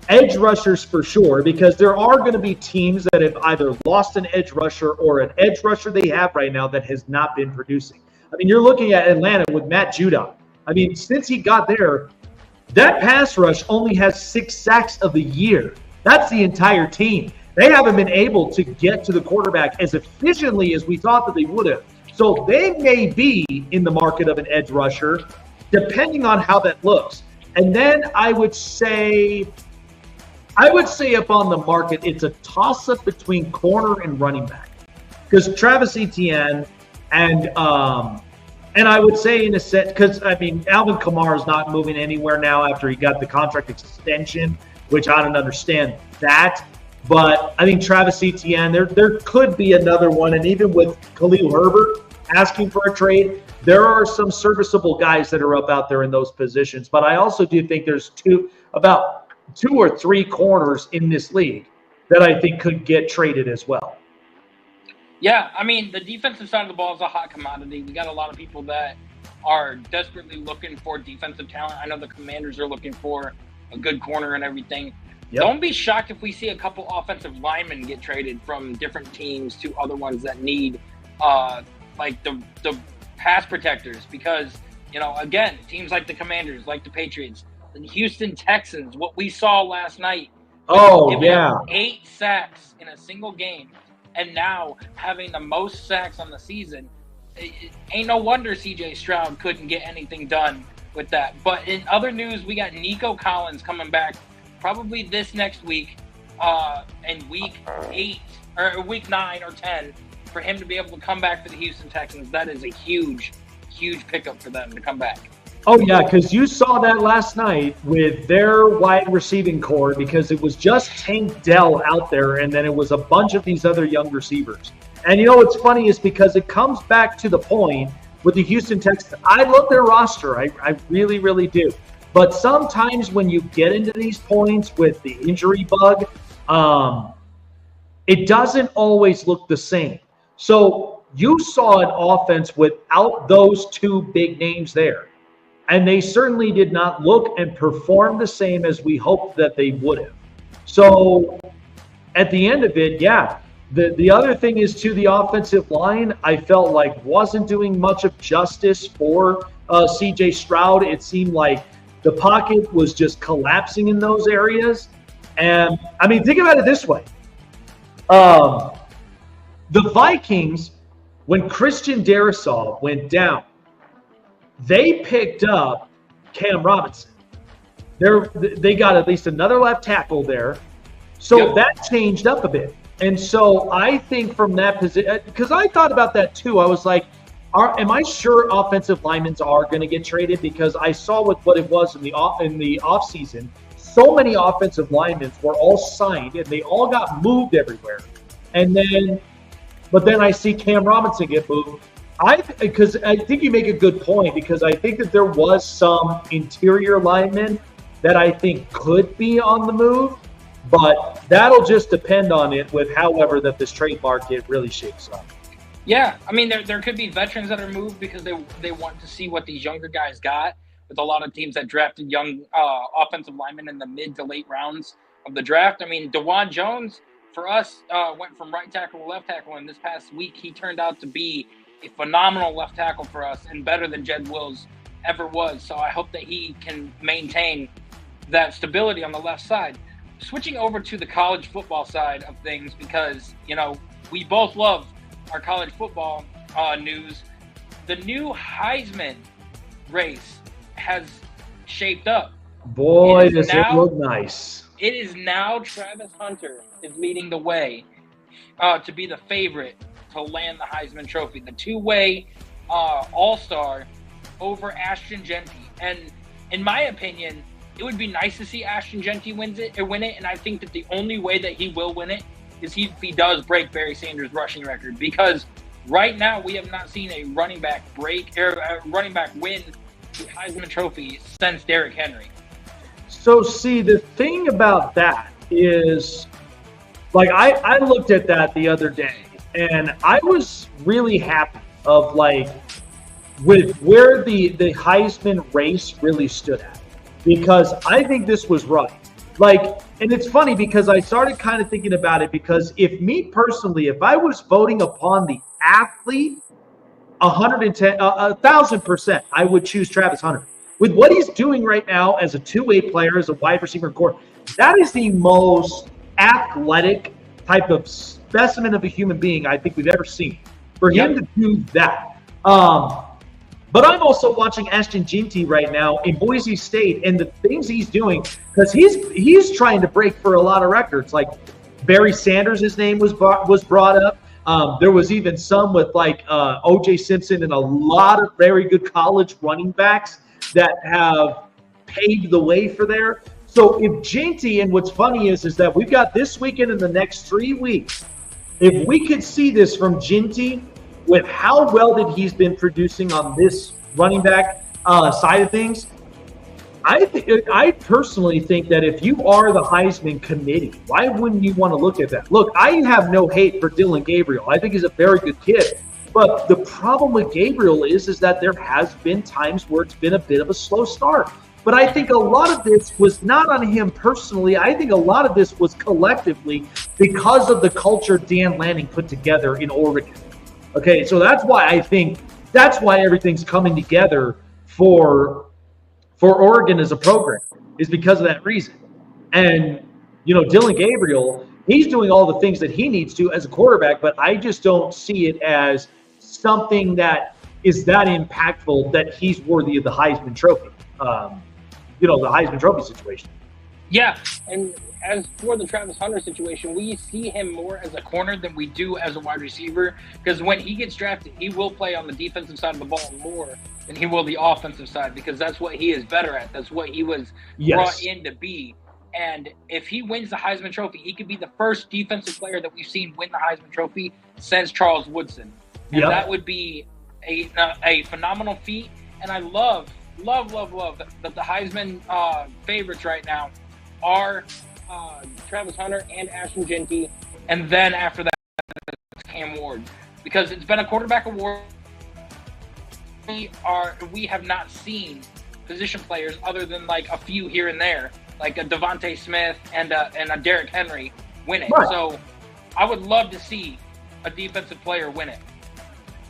Speaker 3: Edge rushers for sure, because there are going to be teams that have either lost an edge rusher or an edge rusher they have right now that has not been producing. I mean, you're looking at Atlanta with Matt Judon. I mean, since he got there, that pass rush only has 6 sacks of the year. That's the entire team. They haven't been able to get to the quarterback as efficiently as we thought that they would have. So they may be in the market of an edge rusher, depending on how that looks. And then I would say up on the market, it's a toss-up between corner and running back. Because Travis Etienne and I would say in a set, because, I mean, Alvin Kamara is not moving anywhere now after he got the contract extension, which I don't understand that. But I think Travis Etienne, there could be another one. And even with Khalil Herbert asking for a trade, there are some serviceable guys that are up out there in those positions. But I also do think there's about 2 or 3 corners in this league that I think could get traded as well.
Speaker 4: Yeah, I mean, the defensive side of the ball is a hot commodity. We got a lot of people that are desperately looking for defensive talent. I know the Commanders are looking for a good corner and everything. Yep. Don't be shocked if we see a couple offensive linemen get traded from different teams to other ones that need like the pass protectors, because, you know, again, teams like the Commanders, like the Patriots, the Houston Texans, what we saw last night.
Speaker 3: Oh, yeah.
Speaker 4: 8 sacks in a single game, and now having the most sacks on the season. It ain't no wonder C.J. Stroud couldn't get anything done with that. But in other news, we got Nico Collins coming back probably this next week, in week 8 or week 9 or 10, for him to be able to come back for the Houston Texans. That is a huge, huge pickup for them to come back.
Speaker 3: Oh, yeah, because you saw that last night with their wide receiving core, because it was just Tank Dell out there, and then it was a bunch of these other young receivers. And you know what's funny is because it comes back to the point with the Houston Texans. I love their roster. I really, really do. But sometimes when you get into these points with the injury bug, it doesn't always look the same. So you saw an offense without those 2 big names there. And they certainly did not look and perform the same as we hoped that they would have. So at the end of it, yeah, the other thing is, too, the offensive line, I felt like wasn't doing much of justice for C.J. Stroud. It seemed like the pocket was just collapsing in those areas. And, I mean, think about it this way. The Vikings, when Christian Darrisaw went down, they picked up Cam Robinson. They got at least another left tackle there. So that changed up a bit. And so I think from that position, because I thought about that too. I was like, am I sure offensive linemen are going to get traded? Because I saw what it was in the offseason. So many offensive linemen were all signed and they all got moved everywhere. But then I see Cam Robinson get moved. Because I think you make a good point, because I think that there was some interior linemen that I think could be on the move, but that'll just depend on it with however that this trade market really shapes up.
Speaker 4: Yeah, I mean, there could be veterans that are moved because they want to see what these younger guys got, with a lot of teams that drafted young offensive linemen in the mid to late rounds of the draft. I mean, DeJuan Jones, for us, went from right tackle to left tackle, and this past week he turned out to be a phenomenal left tackle for us and better than Jed Wills ever was. So I hope that he can maintain that stability on the left side. Switching over to the college football side of things, because, you know, we both love our college football news. The new Heisman race has shaped up.
Speaker 3: Boy, does it look nice.
Speaker 4: It is now Travis Hunter is leading the way to be the favorite to land the Heisman Trophy, the two-way all-star over Ashton Genty. And in my opinion, it would be nice to see Ashton Genty win it, and I think that the only way that he will win it is if he does break Barry Sanders' rushing record, because right now we have not seen a running back win the Heisman Trophy since Derrick Henry.
Speaker 3: So see, the thing about that is, like, I looked at that the other day, and I was really happy of, like, with where the Heisman race really stood at, because I think this was right. Like, and it's funny because I started kind of thinking about it, because if me personally, if I was voting upon the athlete, 1,000%, I would choose Travis Hunter. With what he's doing right now as a two-way player, as a wide receiver core, that is the most athletic type of specimen of a human being I think we've ever seen. For him to do that. But I'm also watching Ashton Genty right now in Boise State, and the things he's doing, because he's trying to break for a lot of records. Like Barry Sanders, his name was brought up. There was even some with like O.J. Simpson and a lot of very good college running backs that have paved the way for there. So if Genty, and what's funny is that we've got this weekend and the next 3 weeks, if we could see this from Genty with how well that he's been producing on this running back side of things, I personally think that if you are the Heisman committee, why wouldn't you want to look at that? Look, I have no hate for Dillon Gabriel. I think he's a very good kid. But the problem with Gabriel is that there has been times where it's been a bit of a slow start. But I think a lot of this was not on him personally. I think a lot of this was collectively because of the culture Dan Lanning put together in Oregon. Okay, so that's why everything's coming together for Oregon as a program, is because of that reason. And, you know, Dillon Gabriel, he's doing all the things that he needs to as a quarterback, but I just don't see it as something that is that impactful that he's worthy of the Heisman Trophy, the Heisman Trophy situation.
Speaker 4: Yeah, and as for the Travis Hunter situation, we see him more as a corner than we do as a wide receiver, because when he gets drafted, he will play on the defensive side of the ball more than he will the offensive side, because that's what he is better at. That's what he was brought in to be. And if he wins the Heisman Trophy, he could be the first defensive player that we've seen win the Heisman Trophy since Charles Woodson. And that would be a phenomenal feat. And I love that the Heisman favorites right now are Travis Hunter and Ashton Genty, and then after that, it's Cam Ward, because it's been a quarterback award. We have not seen position players other than like a few here and there, like a Devontae Smith and a Derrick Henry win it. Right. So I would love to see a defensive player win it.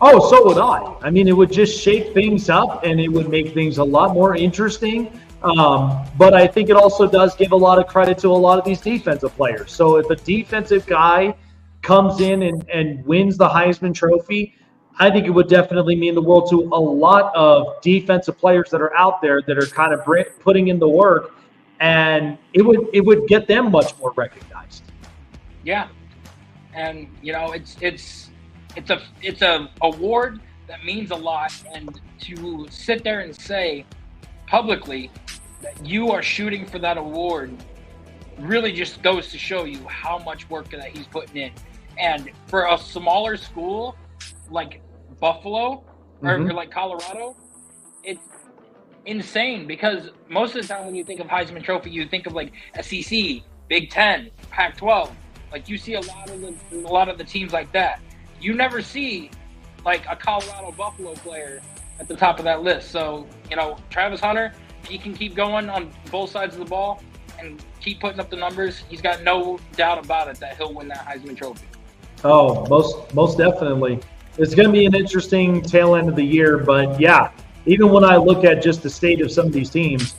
Speaker 3: Oh, so would I. I mean, it would just shake things up, and it would make things a lot more interesting. But I think it also does give a lot of credit to a lot of these defensive players. So if a defensive guy comes in and wins the Heisman Trophy, I think it would definitely mean the world to a lot of defensive players that are out there that are kind of putting in the work, and it would get them much more recognized.
Speaker 4: Yeah, and you know, it's a award that means a lot, and to sit there and say publicly that you are shooting for that award really just goes to show you how much work that he's putting in. And for a smaller school like Buffalo or like Colorado, it's insane because most of the time when you think of Heisman Trophy, you think of like SEC, Big Ten, Pac-12. Like you see a lot of the teams like that. You never see like a Colorado Buffalo player at the top of that list. So, Travis Hunter, if he can keep going on both sides of the ball and keep putting up the numbers, he's got no doubt about it that he'll win that Heisman Trophy.
Speaker 3: Oh, most definitely. It's going to be an interesting tail end of the year, but yeah, even when I look at just the state of some of these teams,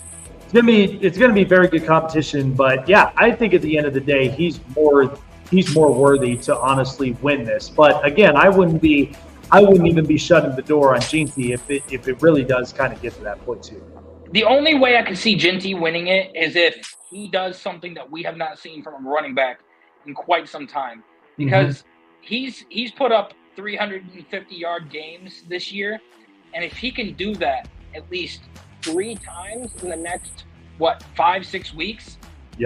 Speaker 3: it's going to be very good competition. But yeah, I think at the end of the day, he's more worthy to honestly win this. But again, I wouldn't even be shutting the door on Ginty if it really does kind of get to that point too.
Speaker 4: The only way I can see Ginty winning it is if he does something that we have not seen from a running back in quite some time, because he's put up 350-yard games this year, and if he can do that at least 3 times in the next 5-6 weeks,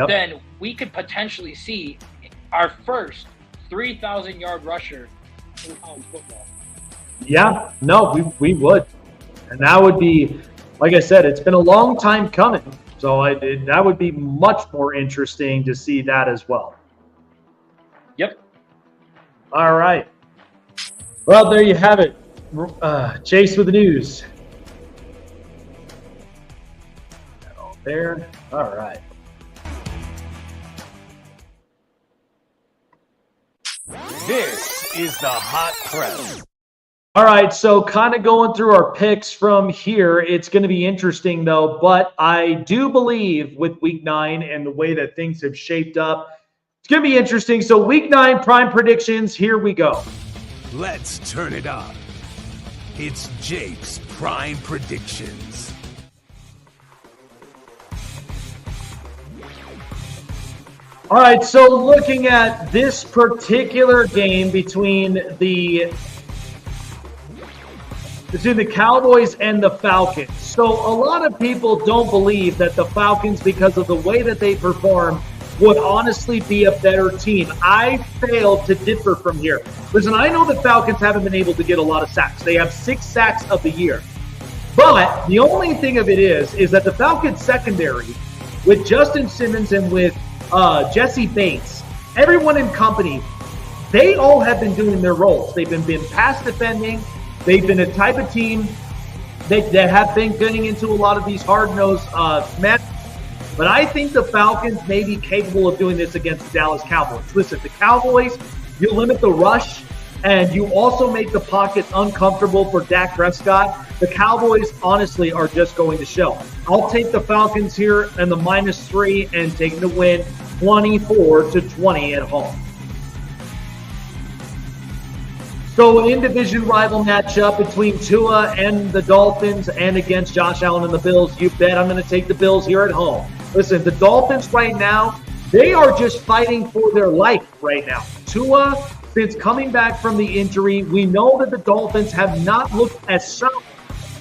Speaker 4: then we could potentially see our first 3,000-yard rusher in college football.
Speaker 3: Yeah, no, we would, and that would be, like I said, it's been a long time coming. So that would be much more interesting to see that as well.
Speaker 4: Yep.
Speaker 3: All right. Well, there you have it. Chase with the news. There. All right.
Speaker 10: This is the Hot Press.
Speaker 3: All right, so kind of going through our picks from here. It's going to be interesting, though, but I do believe with Week 9 and the way that things have shaped up, it's going to be interesting. So Week 9 prime predictions, here we go.
Speaker 10: Let's turn it up. It's Jake's prime predictions.
Speaker 3: All right, so looking at this particular game between the Cowboys and the Falcons. So a lot of people don't believe that the Falcons, because of the way that they perform, would honestly be a better team. I fail to differ from here. Listen, I know the Falcons haven't been able to get a lot of sacks. They have 6 sacks of the year. But the only thing of it is that the Falcons secondary, with Justin Simmons and with Jesse Bates, everyone in company, they all have been doing their roles. They've been pass defending. They've been a type of team that have been getting into a lot of these hard-nosed matches. But I think the Falcons may be capable of doing this against the Dallas Cowboys. Listen, the Cowboys, you limit the rush, and you also make the pocket uncomfortable for Dak Prescott. The Cowboys, honestly, are just going to show. I'll take the Falcons here and the -3 and take the win 24-20 at home. So an in-division rival matchup between Tua and the Dolphins and against Josh Allen and the Bills. You bet I'm going to take the Bills here at home. Listen, the Dolphins right now, they are just fighting for their life right now. Tua, since coming back from the injury, we know that the Dolphins have not looked as sound.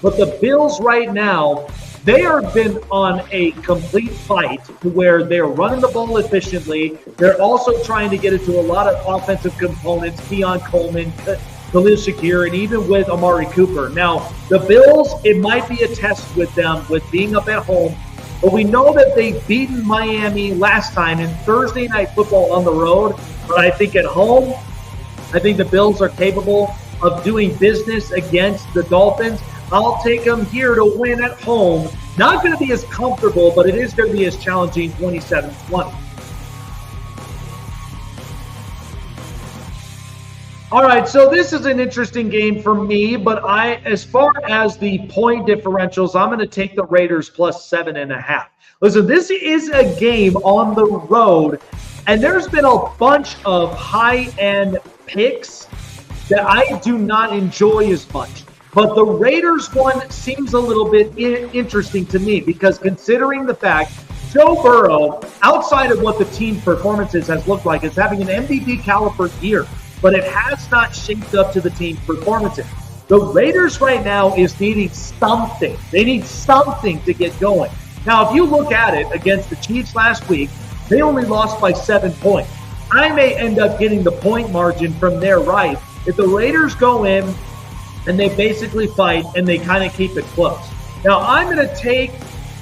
Speaker 3: But the Bills right now, they have been on a complete fight to where they're running the ball efficiently. They're also trying to get into a lot of offensive components, Keon Coleman, Khalil Shakir, and even with Amari Cooper. Now, the Bills, it might be a test with them with being up at home, but we know that they've beaten Miami last time in Thursday Night Football on the road. But I think at home, I think the Bills are capable of doing business against the Dolphins. I'll take them here to win at home. Not going to be as comfortable, but it is going to be as challenging, 27-20. All right, so this is an interesting game for me, but as far as the point differentials, I'm going to take the Raiders plus 7.5. Listen, this is a game on the road, and there's been a bunch of high-end picks that I do not enjoy as much. But the Raiders one seems a little bit interesting to me because considering the fact Joe Burrow, outside of what the team's performances has looked like, is having an MVP caliber year, but it has not shaped up to the team's performances. The Raiders right now is needing something. They need something to get going. Now, if you look at it against the Chiefs last week, they only lost by 7 points. I may end up getting the point margin from their right. If the Raiders go in and they basically fight, and they kind of keep it close. Now, I'm going to take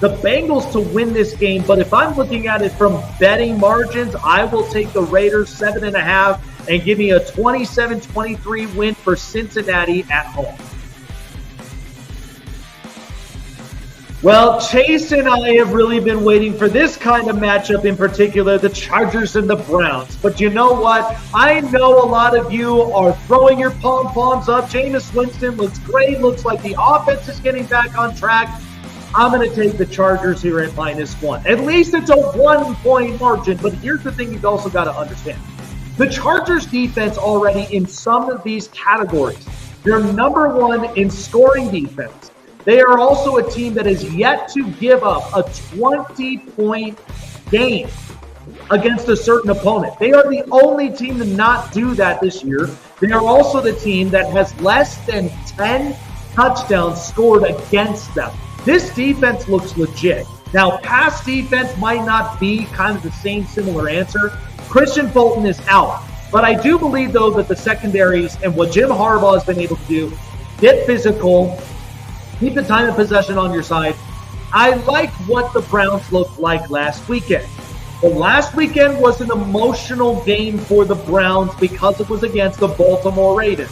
Speaker 3: the Bengals to win this game, but if I'm looking at it from betting margins, I will take the Raiders 7.5 and give me a 27-23 win for Cincinnati at home. Well, Chase and I have really been waiting for this kind of matchup, in particular, the Chargers and the Browns. But you know what? I know a lot of you are throwing your pom-poms up. Jameis Winston looks great. Looks like the offense is getting back on track. I'm going to take the Chargers here at -1. At least it's a 1-point margin. But here's the thing you've also got to understand. The Chargers defense already in some of these categories, they're number 1 in scoring defense. They are also a team that has yet to give up a 20-point game against a certain opponent. They are the only team to not do that this year. They are also the team that has less than 10 touchdowns scored against them. This defense looks legit. Now, pass defense might not be kind of the same similar answer. Christian Fulton is out. But I do believe, though, that the secondaries and what Jim Harbaugh has been able to do, get physical, keep the time of possession on your side. I like what the Browns looked like last weekend. But last weekend was an emotional game for the Browns because it was against the Baltimore Ravens.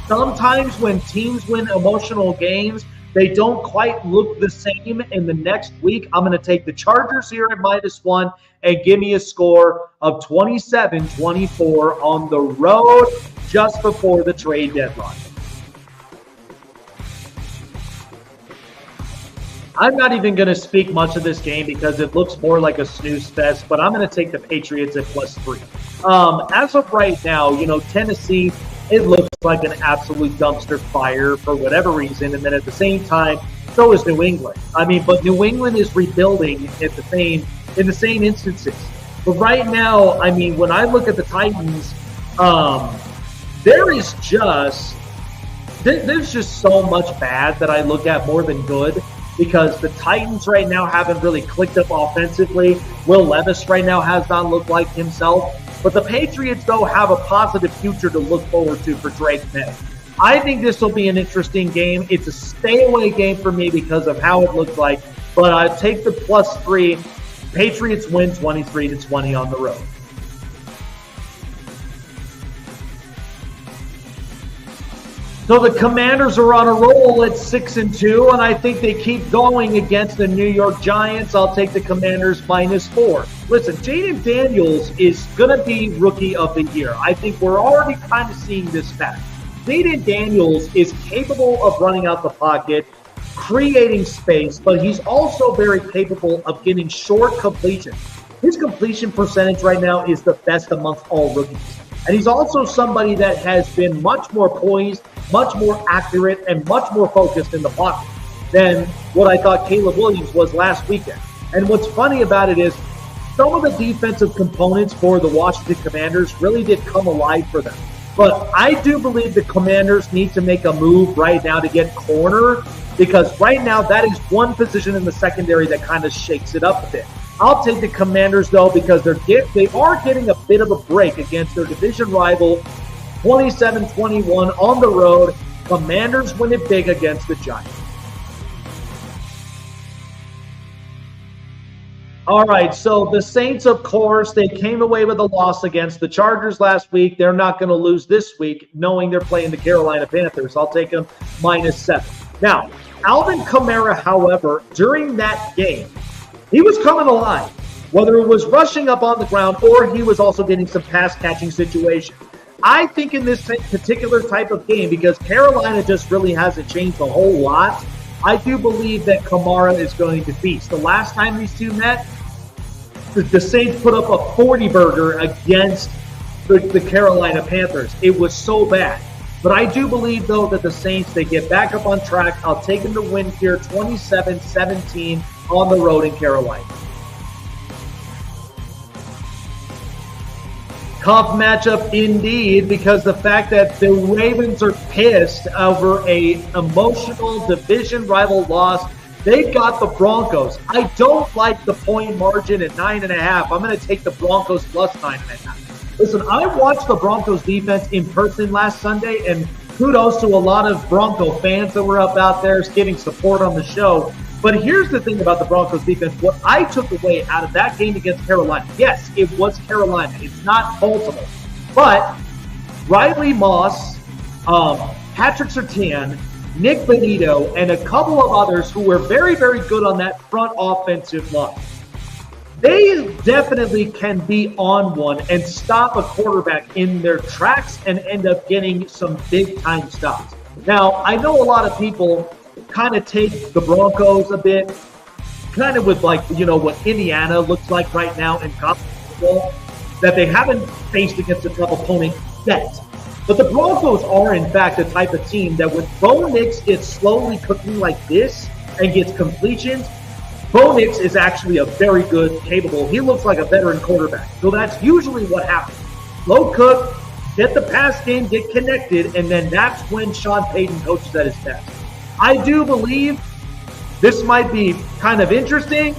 Speaker 3: Sometimes when teams win emotional games, they don't quite look the same in the next week. I'm going to take the Chargers here at -1 and give me a score of 27-24 on the road just before the trade deadline. I'm not even going to speak much of this game because it looks more like a snooze fest, but I'm going to take the Patriots at +3. As of right now, Tennessee, it looks like an absolute dumpster fire for whatever reason. And then at the same time, so is New England. But New England is rebuilding in the same instances. But right now, when I look at the Titans, there's just so much bad that I look at more than good. Because the Titans right now haven't really clicked up offensively. Will Levis right now has not looked like himself. But the Patriots, though, have a positive future to look forward to for Drake May. I think this will be an interesting game. It's a stay-away game for me because of how it looked like. But I take the +3. Patriots win 23-20 on the road. So the Commanders are on a roll at 6-2, and I think they keep going against the New York Giants. I'll take the Commanders -4. Listen, Jaden Daniels is going to be Rookie of the Year. I think we're already kind of seeing this fact. Jaden Daniels is capable of running out the pocket, creating space, but he's also very capable of getting short completions. His completion percentage right now is the best amongst all rookies. And he's also somebody that has been much more poised, much more accurate, and much more focused in the pocket than what I thought Caleb Williams was last weekend. And what's funny about it is some of the defensive components for the Washington Commanders really did come alive for them. But I do believe the Commanders need to make a move right now to get corner, because right now that is one position in the secondary that kind of shakes it up a bit. I'll take the Commanders, though, because they are getting a bit of a break against their division rival, 27-21 on the road. Commanders win it big against the Giants. All right, so the Saints, of course, they came away with a loss against the Chargers last week. They're not going to lose this week, knowing they're playing the Carolina Panthers. I'll take them -7. Now, Alvin Kamara, however, during that game, he was coming alive, whether it was rushing up on the ground or he was also getting some pass-catching situations. I think in this particular type of game, because Carolina just really hasn't changed a whole lot, I do believe that Kamara is going to feast. The last time these two met, the Saints put up a 40-burger against the Carolina Panthers. It was so bad. But I do believe, though, that the Saints, they get back up on track. I'll take them to win here 27-17 on the road in Carolina. Tough matchup indeed, because the fact that the Ravens are pissed over a emotional division rival loss. They've got the Broncos. I don't like the point margin at 9.5. I'm going to take the Broncos plus 9.5. Listen, I watched the Broncos defense in person last Sunday, and kudos to a lot of Bronco fans that were up out there getting support on the show. But here's the thing about the Broncos defense. What I took away out of that game against Carolina, yes, it was Carolina. It's not Baltimore. But Riley Moss, Patrick Surtain, Nick Benito, and a couple of others who were very, very good on that front offensive line. They definitely can be on one and stop a quarterback in their tracks and end up getting some big-time stops. Now, I know a lot of people kind of take the Broncos a bit, kind of with what Indiana looks like right now in college football, that they haven't faced against a tough opponent yet. But the Broncos are, in fact, the type of team that when Bo Nix gets slowly cooking like this and gets completions, Bo Nix is actually a very good, capable. He looks like a veteran quarterback. So that's usually what happens. Slow cook, get the pass game, get connected, and then that's when Sean Payton coaches at his best. I do believe this might be kind of interesting.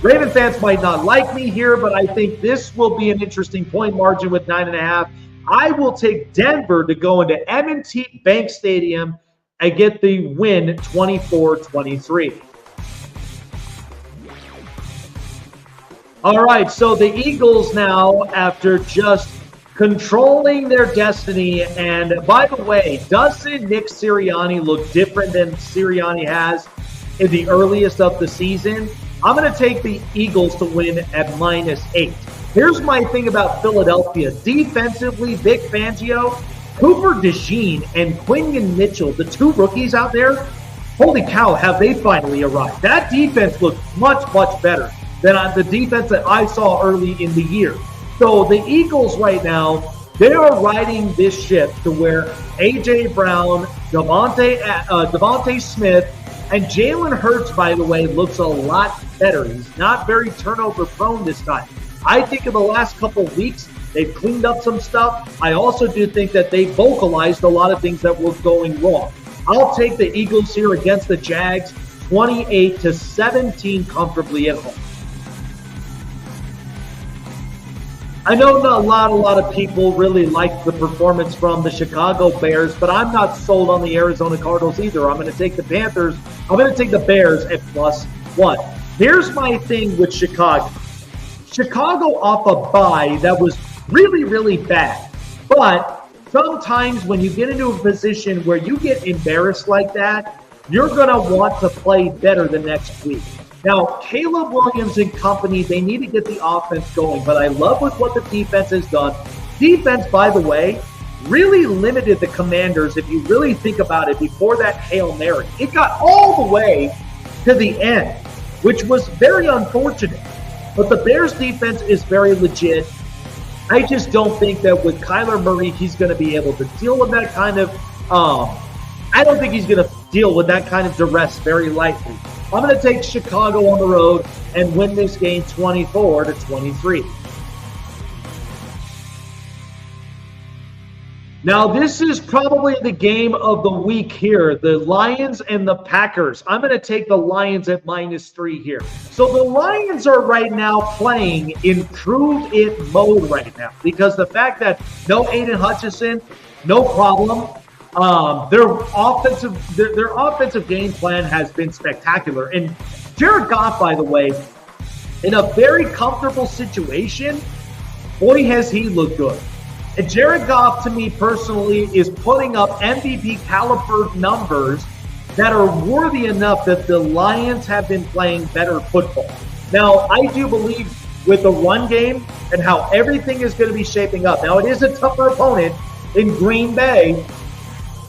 Speaker 3: Raven fans might not like me here, but I think this will be an interesting point margin with 9.5. I will take Denver to go into M&T Bank Stadium and get the win 24-23. All right, so the Eagles now, after just controlling their destiny, and by the way, doesn't Nick Sirianni look different than Sirianni has in the earliest of the season? I'm going to take the Eagles to win at -8. Here's my thing about Philadelphia. Defensively, Vic Fangio, Cooper DeJean, and Quinion Mitchell, the two rookies out there, holy cow, have they finally arrived. That defense looks much, much better than the defense that I saw early in the year. So the Eagles right now, they are riding this ship to where A.J. Brown, Devontae Smith, and Jalen Hurts, by the way, looks a lot better. He's not very turnover prone this time. I think in the last couple of weeks, they've cleaned up some stuff. I also do think that they vocalized a lot of things that were going wrong. I'll take the Eagles here against the Jags, 28-17 comfortably at home. I know not a lot of people really like the performance from the Chicago Bears, but I'm not sold on the Arizona Cardinals either. I'm going to take the Panthers. I'm going to take the Bears at +1. Here's my thing with Chicago. Chicago off a bye that was really, really bad. But sometimes when you get into a position where you get embarrassed like that, you're going to want to play better the next week. Now, Caleb Williams and company, they need to get the offense going, but I love with what the defense has done. Defense, by the way, really limited the Commanders, if you really think about it, before that Hail Mary. It got all the way to the end, which was very unfortunate. But the Bears' defense is very legit. I just don't think that with Kyler Murray, he's going to be able to deal with that kind of I don't think he's going to deal with that kind of duress very lightly. I'm going to take Chicago on the road and win this game 24-23. Now, this is probably the game of the week here, the Lions and the Packers. I'm going to take the Lions at -3 here. So the Lions are right now playing in prove it mode right now because the fact that no Aiden Hutchinson, no problem. Their offensive game plan has been spectacular. And Jared Goff, by the way, in a very comfortable situation, boy, has he looked good. And Jared Goff, to me personally, is putting up MVP caliber numbers that are worthy enough that the Lions have been playing better football. Now, I do believe with the run game and how everything is going to be shaping up. Now, it is a tougher opponent in Green Bay,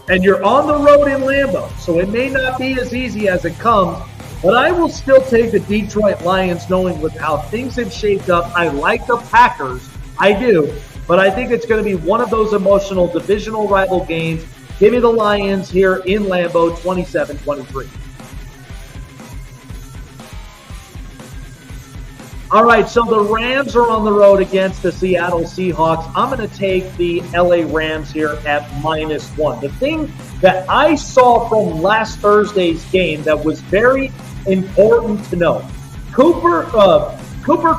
Speaker 3: and you're on the road in Lambeau, so it may not be as easy as it comes, but I will still take the Detroit Lions knowing with how things have shaped up. I like the Packers, I do, but I think it's going to be one of those emotional divisional rival games. Give me the Lions here in Lambeau, 27-23. All right, so the Rams are on the road against the Seattle Seahawks. I'm going to take the LA Rams here at -1. The thing that I saw from last Thursday's game that was very important to know, Cooper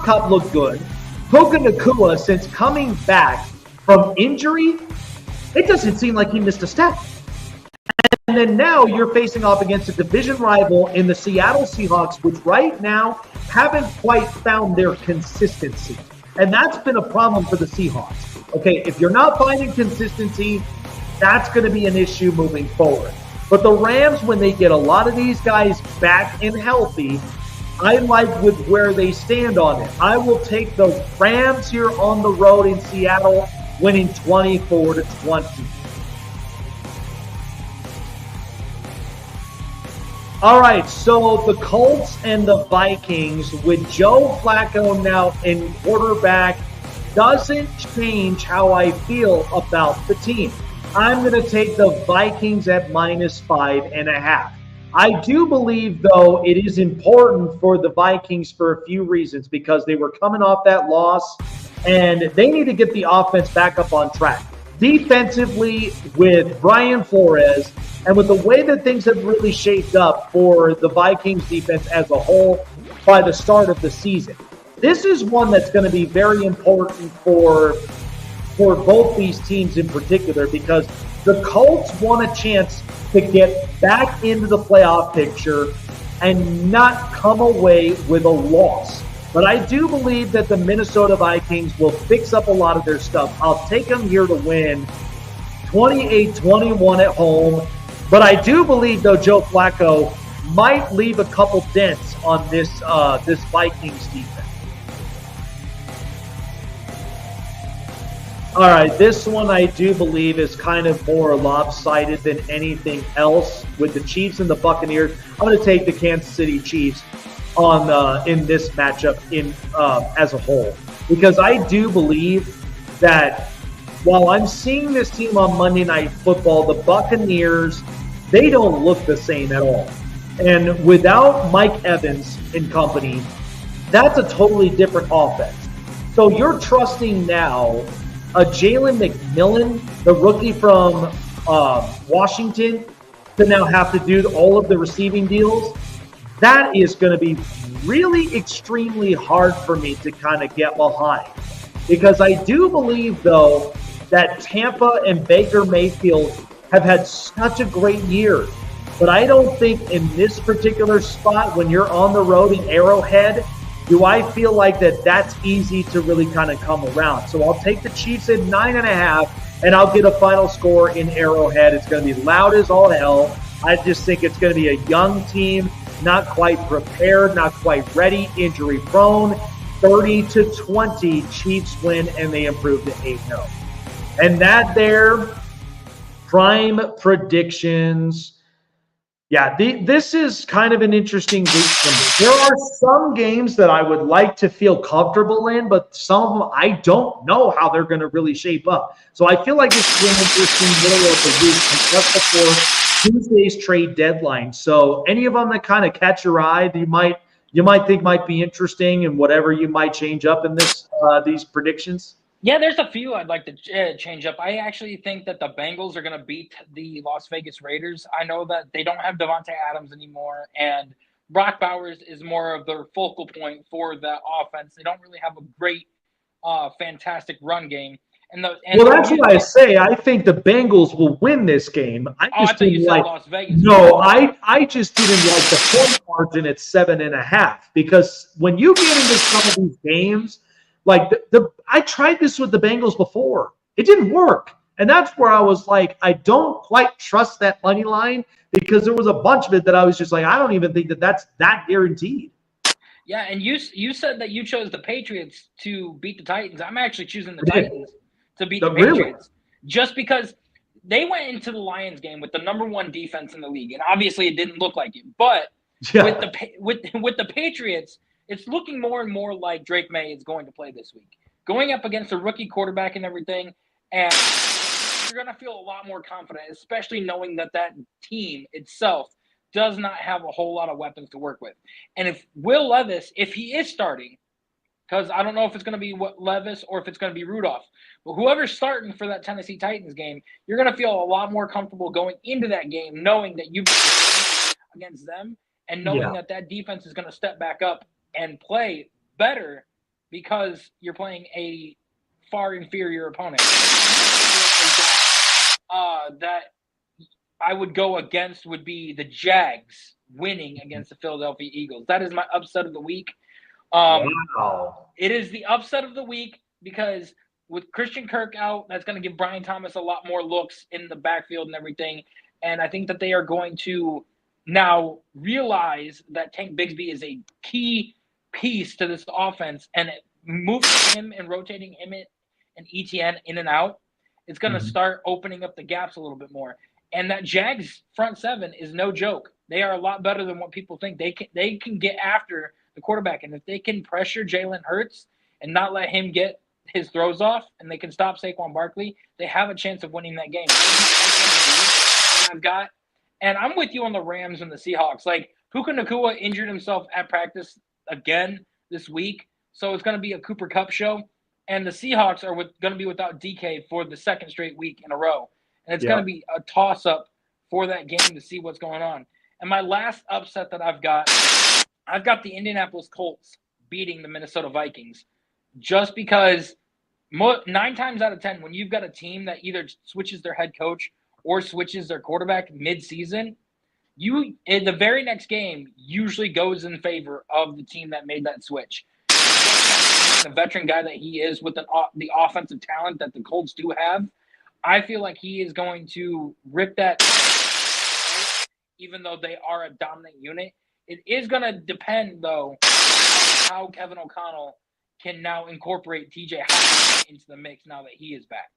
Speaker 3: Kupp looked good. Puka Nacua, since coming back from injury, it doesn't seem like he missed a step. And then now you're facing off against a division rival in the Seattle Seahawks, which right now haven't quite found their consistency. And that's been a problem for the Seahawks. Okay, if you're not finding consistency, that's going to be an issue moving forward. But the Rams, when they get a lot of these guys back and healthy, I like with where they stand on it. I will take the Rams here on the road in Seattle, winning 24-20. All right, so the Colts and the Vikings with Joe Flacco now in quarterback doesn't change how I feel about the team. I'm going to take the Vikings at -5.5. I do believe, though, it is important for the Vikings for a few reasons because they were coming off that loss and they need to get the offense back up on track. Defensively, with Brian Flores, and with the way that things have really shaped up for the Vikings defense as a whole by the start of the season, this is one that's going to be very important for both these teams in particular because the Colts want a chance to get back into the playoff picture and not come away with a loss. But I do believe that the Minnesota Vikings will fix up a lot of their stuff. I'll take them here to win 28-21 at home. But I do believe, though, Joe Flacco might leave a couple dents on this Vikings defense. All right, this one I do believe is kind of more lopsided than anything else with the Chiefs and the Buccaneers. I'm going to take the Kansas City Chiefs on in this matchup as a whole because I do believe that while I'm seeing this team on Monday Night Football, the Buccaneers, they don't look the same at all. And without Mike Evans and company, that's a totally different offense. So you're trusting now a Jalen McMillan, the rookie from Washington, to now have to do all of the receiving deals. That is going to be really extremely hard for me to kind of get behind. Because I do believe, though, that Tampa and Baker Mayfield have had such a great year. But I don't think in this particular spot, when you're on the road in Arrowhead, do I feel like that's easy to really kind of come around. So I'll take the Chiefs at 9.5, and I'll get a final score in Arrowhead. It's going to be loud as all hell. I just think it's going to be a young team, not quite prepared, not quite ready, injury prone. 30-20, Chiefs win, and they improve to 8-0. And that there, prime predictions. Yeah, this is kind of an interesting week for me. There are some games that I would like to feel comfortable in, but some of them I don't know how they're going to really shape up. So I feel like this is an interesting middle of the week and just before Tuesday's trade deadline. So any of them that kind of catch your eye that you might think might be interesting and whatever you might change up in these predictions?
Speaker 4: Yeah, there's a few I'd like to change up. I actually think that the Bengals are going to beat the Las Vegas Raiders. I know that they don't have Devontae Adams anymore, and Brock Bowers is more of their focal point for the offense. They don't really have a great, fantastic run game.
Speaker 3: Well, that's what I say. I think the Bengals will win this game. I
Speaker 4: thought you said Las Vegas.
Speaker 3: No, I just didn't like the point margin at 7.5 because when you get into some of these games, like I tried this with the Bengals before. It didn't work. And that's where I was like, I don't quite trust that money line because there was a bunch of it that I was just like, I don't even think that's that guaranteed.
Speaker 4: Yeah, and you said that you chose the Patriots to beat the Titans. I'm actually choosing the Titans to beat the Patriots just because they went into the Lions game with the number one defense in the league. And obviously it didn't look like it. But with the Patriots, it's looking more and more like Drake May is going to play this week. Going up against a rookie quarterback and everything, and you're going to feel a lot more confident, especially knowing that team itself does not have a whole lot of weapons to work with. And if Will Levis, if he is starting, because I don't know if it's going to be Levis or if it's going to be Rudolph, but whoever's starting for that Tennessee Titans game, you're going to feel a lot more comfortable going into that game knowing that you've been against them and knowing that defense is going to step back up and play better because you're playing a far inferior opponent. That I would go against would be the Jags winning against the Philadelphia Eagles. That is my upset of the week.
Speaker 3: Wow.
Speaker 4: It is the upset of the week because with Christian Kirk out, that's going to give Brian Thomas a lot more looks in the backfield and everything. And I think that they are going to now realize that Tank Bigsby is a key piece to this offense, and moving him and rotating him and ETN in and out, it's going to start opening up the gaps a little bit more. And that Jags front seven is no joke. They are a lot better than what people think. They can get after the quarterback, and if they can pressure Jalen Hurts and not let him get his throws off, and they can stop Saquon Barkley, they have a chance of winning that game. I've got, and I'm with you on the Rams and the Seahawks. Like, Puka Nacua injured himself at practice again this week, so it's going to be a Cooper Kupp show. And the Seahawks are going to be without DK for the second straight week in a row. And it's going to be a toss-up for that game to see what's going on. And my last upset that I've got the Indianapolis Colts beating the Minnesota Vikings, just because 9 times out of 10, when you've got a team that either switches their head coach or switches their quarterback mid-season, you in the very next game usually goes in favor of the team that made that switch. The veteran guy that he is with the offensive talent that the Colts do have, I feel like he is going to rip that, even though they are a dominant unit. It is going to depend, though, on how Kevin O'Connell can now incorporate TJ Hockenson into the mix now that he is back.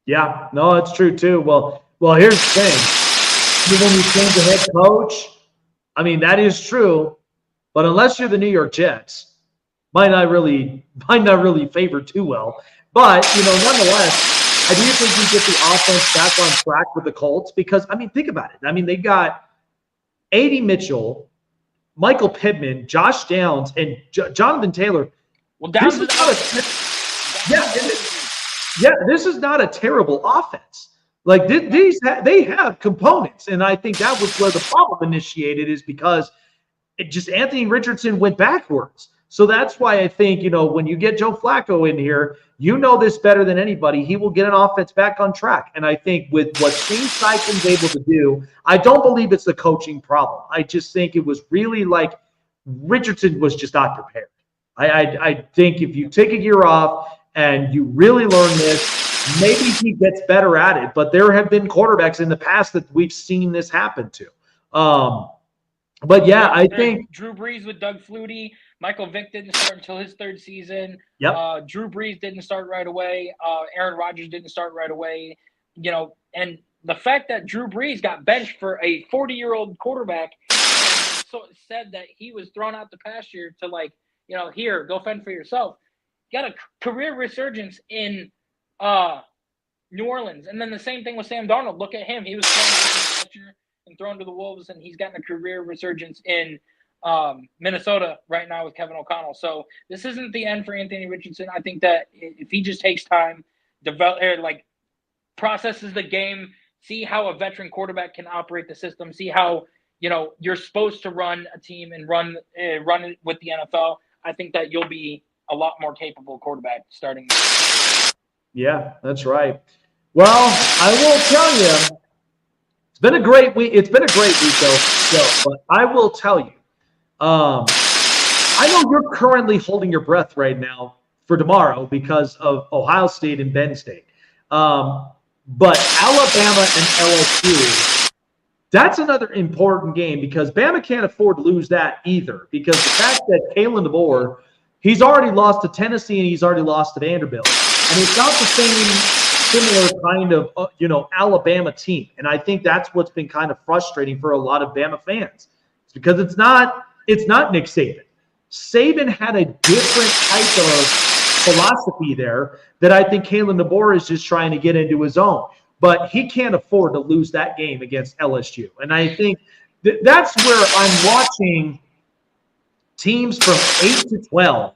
Speaker 3: Yeah, no, that's true, too. Well, here's the thing. When you change the head coach, I mean, that is true. But unless you're the New York Jets, might not really favor too well. But, nonetheless, I do think you get the offense back on track with the Colts because, I mean, think about it. I mean, they got A.D. Mitchell, Michael Pittman, Josh Downs, and Jonathan Taylor.
Speaker 4: Well, Downs is
Speaker 3: this is not a terrible offense. Like, they have components, and I think that was where the problem initiated is because Anthony Richardson went backwards. So that's why I think, when you get Joe Flacco in here, this better than anybody. He will get an offense back on track. And I think with what Shane Steichen's able to do, I don't believe it's the coaching problem. I just think it was really like Richardson was just not prepared. I think if you take a year off and you really learn this, maybe he gets better at it. But there have been quarterbacks in the past that we've seen this happen to. But yeah, I think
Speaker 4: Drew Brees with Doug Flutie. Michael Vick didn't start until his third season.
Speaker 3: Yep.
Speaker 4: Drew Brees didn't start right away. Aaron Rodgers didn't start right away. And the fact that Drew Brees got benched for a 40-year-old quarterback said that he was thrown out the pasture to here, go fend for yourself. Got a career resurgence in New Orleans. And then the same thing with Sam Darnold. Look at him. He was thrown out the pasture and thrown to the Wolves, and he's gotten a career resurgence in Minnesota right now with Kevin O'Connell. So this isn't the end for Anthony Richardson. I think that if he just takes time, processes the game, see how a veteran quarterback can operate the system, see how you're supposed to run a team and run it with the NFL, I think that you'll be a lot more capable quarterback starting.
Speaker 3: Yeah, that's right. Well, I will tell you, it's been a great week. It's been a great week, though. But I will tell you, I know you're currently holding your breath right now for tomorrow because of Ohio State and Penn State. But Alabama and LSU, that's another important game because Bama can't afford to lose that either because the fact that Kalen DeBoer, he's already lost to Tennessee and he's already lost to Vanderbilt. And it's not the similar kind of, Alabama team. And I think that's what's been kind of frustrating for a lot of Bama fans. It's because it's not Nick Saban. Saban had a different type of philosophy there that I think Kalen DeBoer is just trying to get into his own. But he can't afford to lose that game against LSU. And I think that's where I'm watching teams from 8 to 12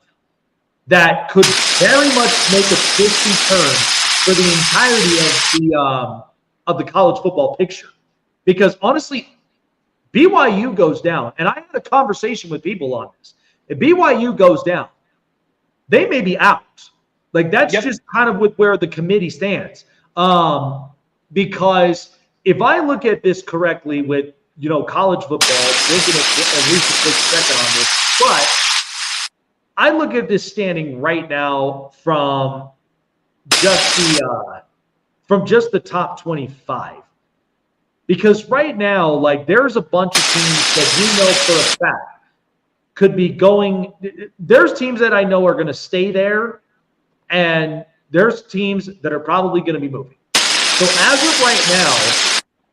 Speaker 3: that could very much make a twisty turn for the entirety of the college football picture. Because honestly, BYU goes down, and I had a conversation with people on this. If BYU goes down, they may be out. Like that's just kind of with where the committee stands. Because if I look at this correctly with, college football, we're going to at least a quick second on this, but I look at this standing right now from just the top 25. Because right now, like, there's a bunch of teams that we know for a fact could be going. There's teams that I know are going to stay there, and there's teams that are probably going to be moving. So as of right now,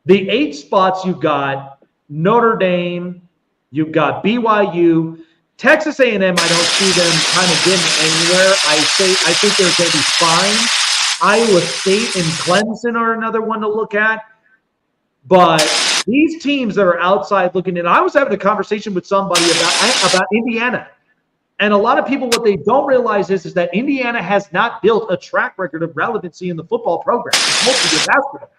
Speaker 3: the 8 spots you've got Notre Dame, you've got BYU, Texas A&M. I don't see them kind of getting anywhere. I think they're going to be fine. Iowa State and Clemson are another one to look at. But these teams that are outside looking in, I was having a conversation with somebody about Indiana. And a lot of people, what they don't realize is that Indiana has not built a track record of relevancy in the football program. It's mostly in basketball.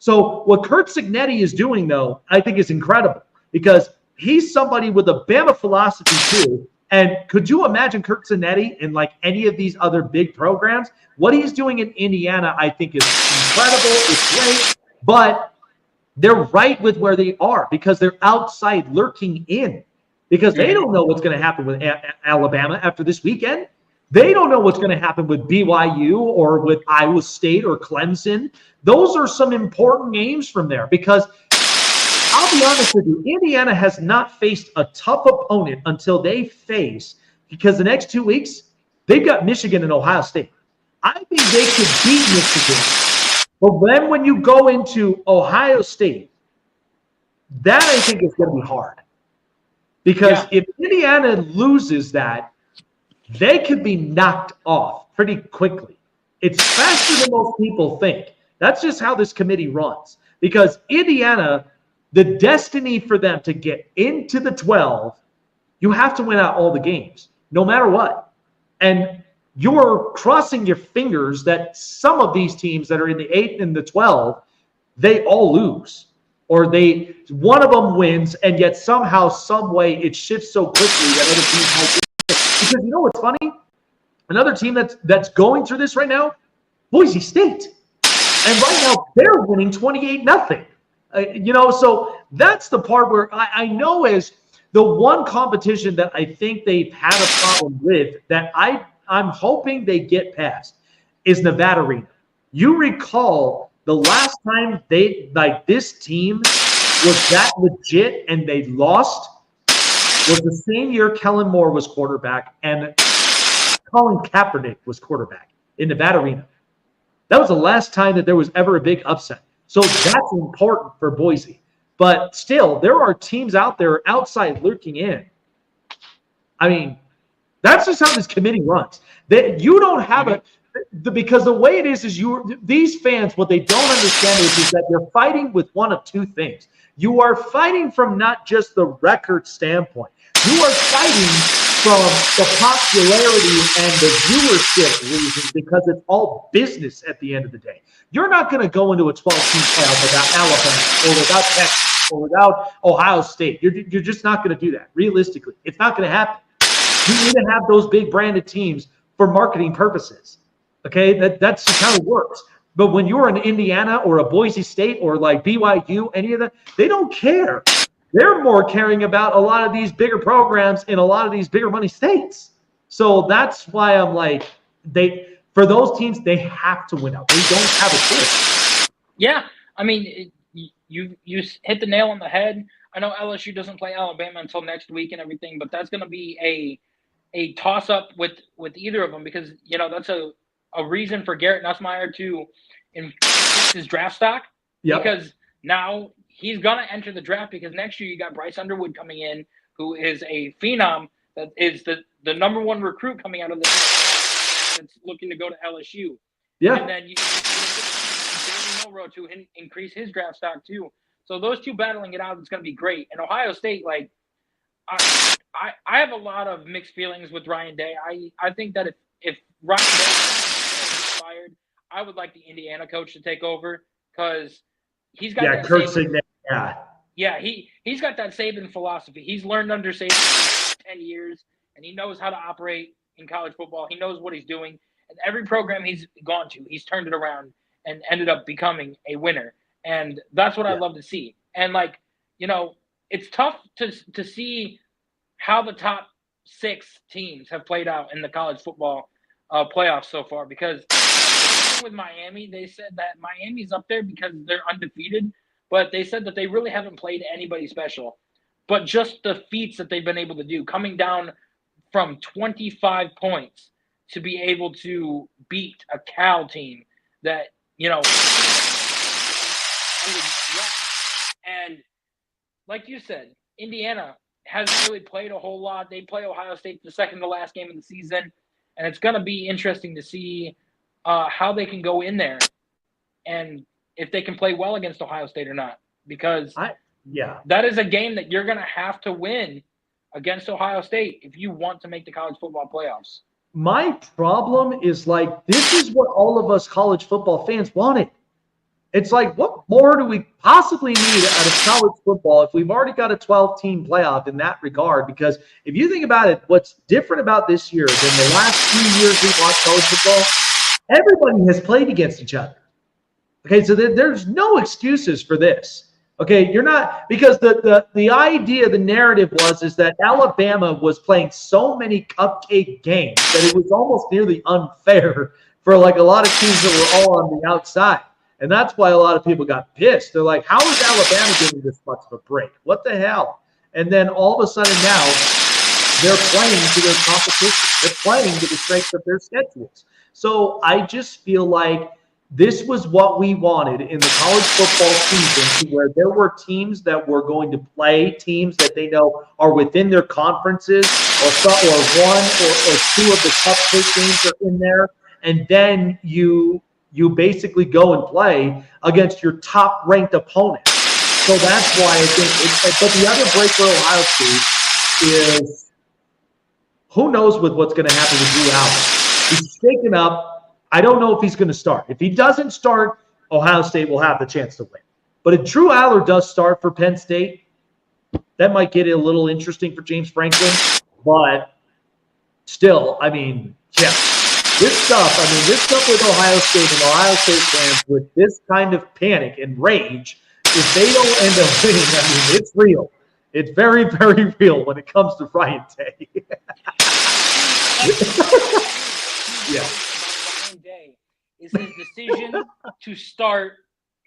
Speaker 3: So what Kurt Cignetti is doing, though, I think is incredible because he's somebody with a Bama philosophy, too. And could you imagine Kurt Cignetti in, like, any of these other big programs? What he's doing in Indiana, I think, is incredible. It's great. But they're right with where they are because they're outside lurking in because they don't know what's going to happen with Alabama after this weekend. They don't know what's going to happen with BYU or with Iowa State or Clemson. Those are some important games from there because I'll be honest with you, Indiana has not faced a tough opponent until they face, because the next 2 weeks, they've got Michigan and Ohio State. I think they could beat Michigan. But then when you go into Ohio State, that I think is going to be hard. Because if Indiana loses that, they could be knocked off pretty quickly. It's faster than most people think. That's just how this committee runs. Because Indiana, the destiny for them to get into the 12, you have to win out all the games, no matter what. And you're crossing your fingers that some of these teams that are in the 8 and the 12, they all lose. Or one of them wins, and yet somehow, some way, it shifts so quickly that other teams might win. Because you know what's funny? Another team that's going through this right now, Boise State. And right now, they're winning 28-0. So that's the part where I know is the one competition that I think they've had a problem with that I'm hoping they get past is Nevada Arena. You recall the last time this team was that legit and they lost was the same year Kellen Moore was quarterback and Colin Kaepernick was quarterback in Nevada Arena. That was the last time that there was ever a big upset. So that's important for Boise. But still, there are teams out there outside lurking in. I mean, that's just how this committee runs. That you don't have because the way it is these fans, what they don't understand is that you're fighting with one of two things. You are fighting from not just the record standpoint. You are fighting from the popularity and the viewership reasons because it's all business at the end of the day. You're not going to go into a 12-team playoff without Alabama or without Texas or without Ohio State. You're just not going to do that. Realistically, it's not going to happen. You need to have those big branded teams for marketing purposes. Okay, that's just how it works. But when you're in Indiana or a Boise State or like BYU, any of that, they don't care. They're more caring about a lot of these bigger programs in a lot of these bigger money states. So that's why I'm like, for those teams, they have to win out. They don't have a choice.
Speaker 4: Yeah, I mean, you hit the nail on the head. I know LSU doesn't play Alabama until next week and everything, but that's going to be a toss-up with either of them because, that's a reason for Garrett Nussmeier to increase his draft stock.
Speaker 3: Yep.
Speaker 4: Because now he's going to enter the draft because next year you got Bryce Underwood coming in, who is a phenom that is the number one recruit coming out of the that's looking to go to LSU.
Speaker 3: Yeah.
Speaker 4: And then you Jalen Milroe to increase his draft stock too. So those two battling it out, it's going to be great. And Ohio State, like, I have a lot of mixed feelings with Ryan Day. I think that if Ryan Day is fired, I would like the Indiana coach to take over because he's got that
Speaker 3: Kurt Cignetti.
Speaker 4: Yeah, he's got that Saban philosophy. He's learned under Saban for 10 years, and he knows how to operate in college football. He knows what he's doing. And every program he's gone to, he's turned it around and ended up becoming a winner. And that's what I love to see. And, like, you know, it's tough to see how the top 6 teams have played out in the college football playoffs so far, because with Miami, they said that Miami's up there because they're undefeated, but they said that they really haven't played anybody special. But just the feats that they've been able to do, coming down from 25 points to be able to beat a Cal team that, you know, and like you said, Indiana hasn't really played a whole lot. They play Ohio State the second to last game of the season, and it's going to be interesting to see how they can go in there and if they can play well against Ohio State or not, because that is a game that you're going to have to win against Ohio State if you want to make the college football playoffs.
Speaker 3: My problem is, like, this is what all of us college football fans wanted. It's like, what more do we possibly need out of college football if we've already got a 12-team playoff in that regard? Because if you think about it, what's different about this year than the last few years we've watched college football, everybody has played against each other. Okay, so there's no excuses for this. Okay, you're not, because the idea, the narrative is that Alabama was playing so many cupcake games that it was almost nearly unfair for, like, a lot of teams that were all on the outside. And that's why a lot of people got pissed. They're like, how is Alabama getting this much of a break? What the hell? And then all of a sudden now they're playing to their competition. They're playing to the strength of their schedules. So I just feel like this was what we wanted in the college football season, to where there were teams that were going to play teams that they know are within their conferences, or one or two of the cupcake games are in there, and then you basically go and play against your top-ranked opponent. So that's why I think but the other break for Ohio State is, who knows what's going to happen with Drew Allen. He's shaken up. I don't know if he's going to start. If he doesn't start, Ohio State will have the chance to win. But if Drew Aller does start for Penn State, that might get it a little interesting for James Franklin. But still, I mean, yeah. This stuff with Ohio State and Ohio State fans with this kind of panic and rage, if they don't end up winning, I mean, it's real. It's very, very real when it comes to Ryan Day. Yeah.
Speaker 4: Ryan Day is his decision to start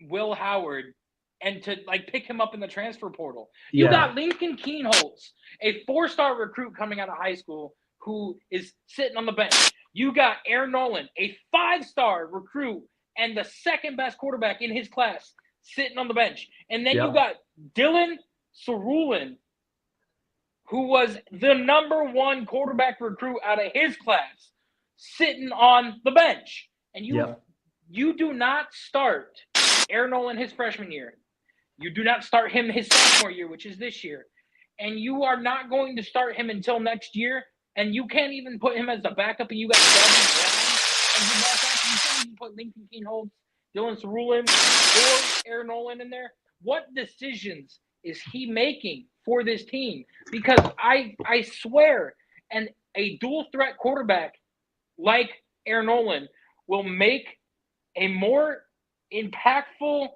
Speaker 4: Will Howard and to, like, pick him up in the transfer portal. You got Lincoln Keenholz, a 4-star recruit coming out of high school, who is sitting on the bench. You got Aaron Nolan, a 5-star recruit and the second best quarterback in his class, sitting on the bench. And then you got Dylan Cerulin, who was the number 1 quarterback recruit out of his class, sitting on the bench. And you do not start Aaron Nolan his freshman year. You do not start him his sophomore year, which is this year. And you are not going to start him until next year. And you can't even put him as the backup, and you got Devin Brown as your backup. You can't even put Lincoln Keenholz, Dylan Cerulin, or Aaron Nolan in there. What decisions is he making for this team? Because I swear, and a dual threat quarterback like Aaron Nolan will make a more impactful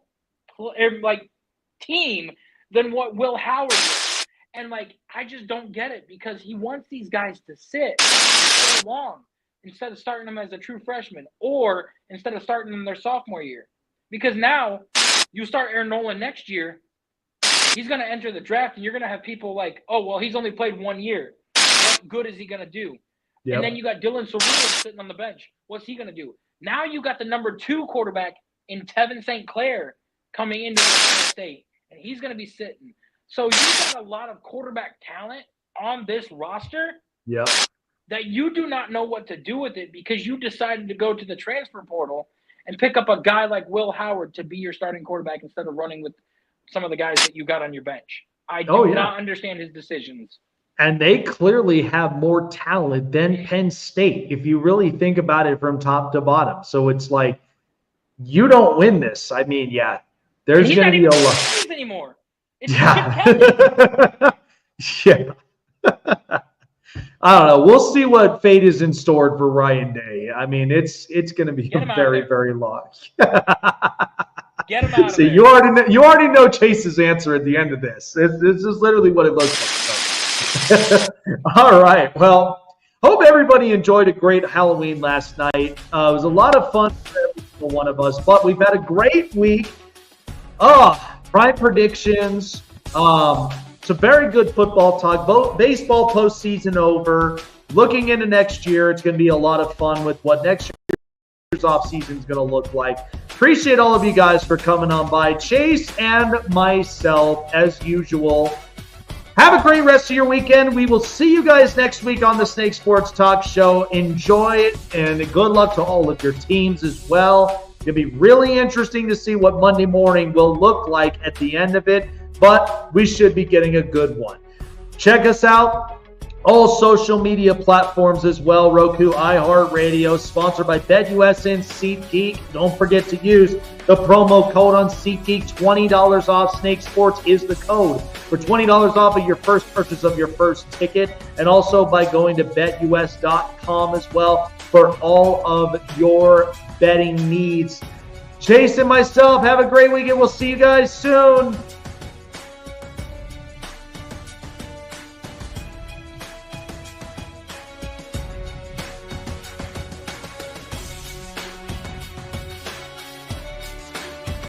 Speaker 4: team than what Will Howard is. And, like, I just don't get it, because he wants these guys to sit so long instead of starting them as a true freshman, or instead of starting them their sophomore year. Because now you start Aaron Nolan next year, he's going to enter the draft, and you're going to have people like, oh, well, he's only played 1 year. What good is he going to do? Yep. And then you got Dylan Cerulin sitting on the bench. What's he going to do? Now you got the number 2 quarterback in Tevin St. Clair coming into Ohio State, and he's going to be sitting. So you got a lot of quarterback talent on this roster that you do not know what to do with it, because you decided to go to the transfer portal and pick up a guy like Will Howard to be your starting quarterback instead of running with some of the guys that you got on your bench. I do not understand his decisions.
Speaker 3: And they clearly have more talent than Penn State, if you really think about it from top to bottom. So it's like, you don't win this. I mean, there's going to be a lot
Speaker 4: anymore.
Speaker 3: Yeah. I don't know. We'll see what fate is in store for Ryan Day. I mean, it's going to be very, very long.
Speaker 4: Get him out
Speaker 3: See,
Speaker 4: of
Speaker 3: you already know Chase's answer at the end of this. This is literally what it looks like. All right. Well, hope everybody enjoyed a great Halloween last night. It was a lot of fun for every single one of us, but we've had a great week. Prime predictions. Some very good football talk. Baseball postseason over. Looking into next year, it's going to be a lot of fun with what next year's offseason is going to look like. Appreciate all of you guys for coming on by. Chase and myself, as usual. Have a great rest of your weekend. We will see you guys next week on the Snake Sports Talk Show. Enjoy it, and good luck to all of your teams as well. It's going to be really interesting to see what Monday morning will look like at the end of it, but we should be getting a good one. Check us out. All social media platforms as well. Roku, iHeartRadio, sponsored by BetUS and SeatGeek. Don't forget to use the promo code on SeatGeek. $20 off. Snake Sports is the code for $20 off of your first purchase of your first ticket. And also by going to BetUS.com as well for all of your betting needs. Chase and myself, have a great weekend. We'll see you guys soon.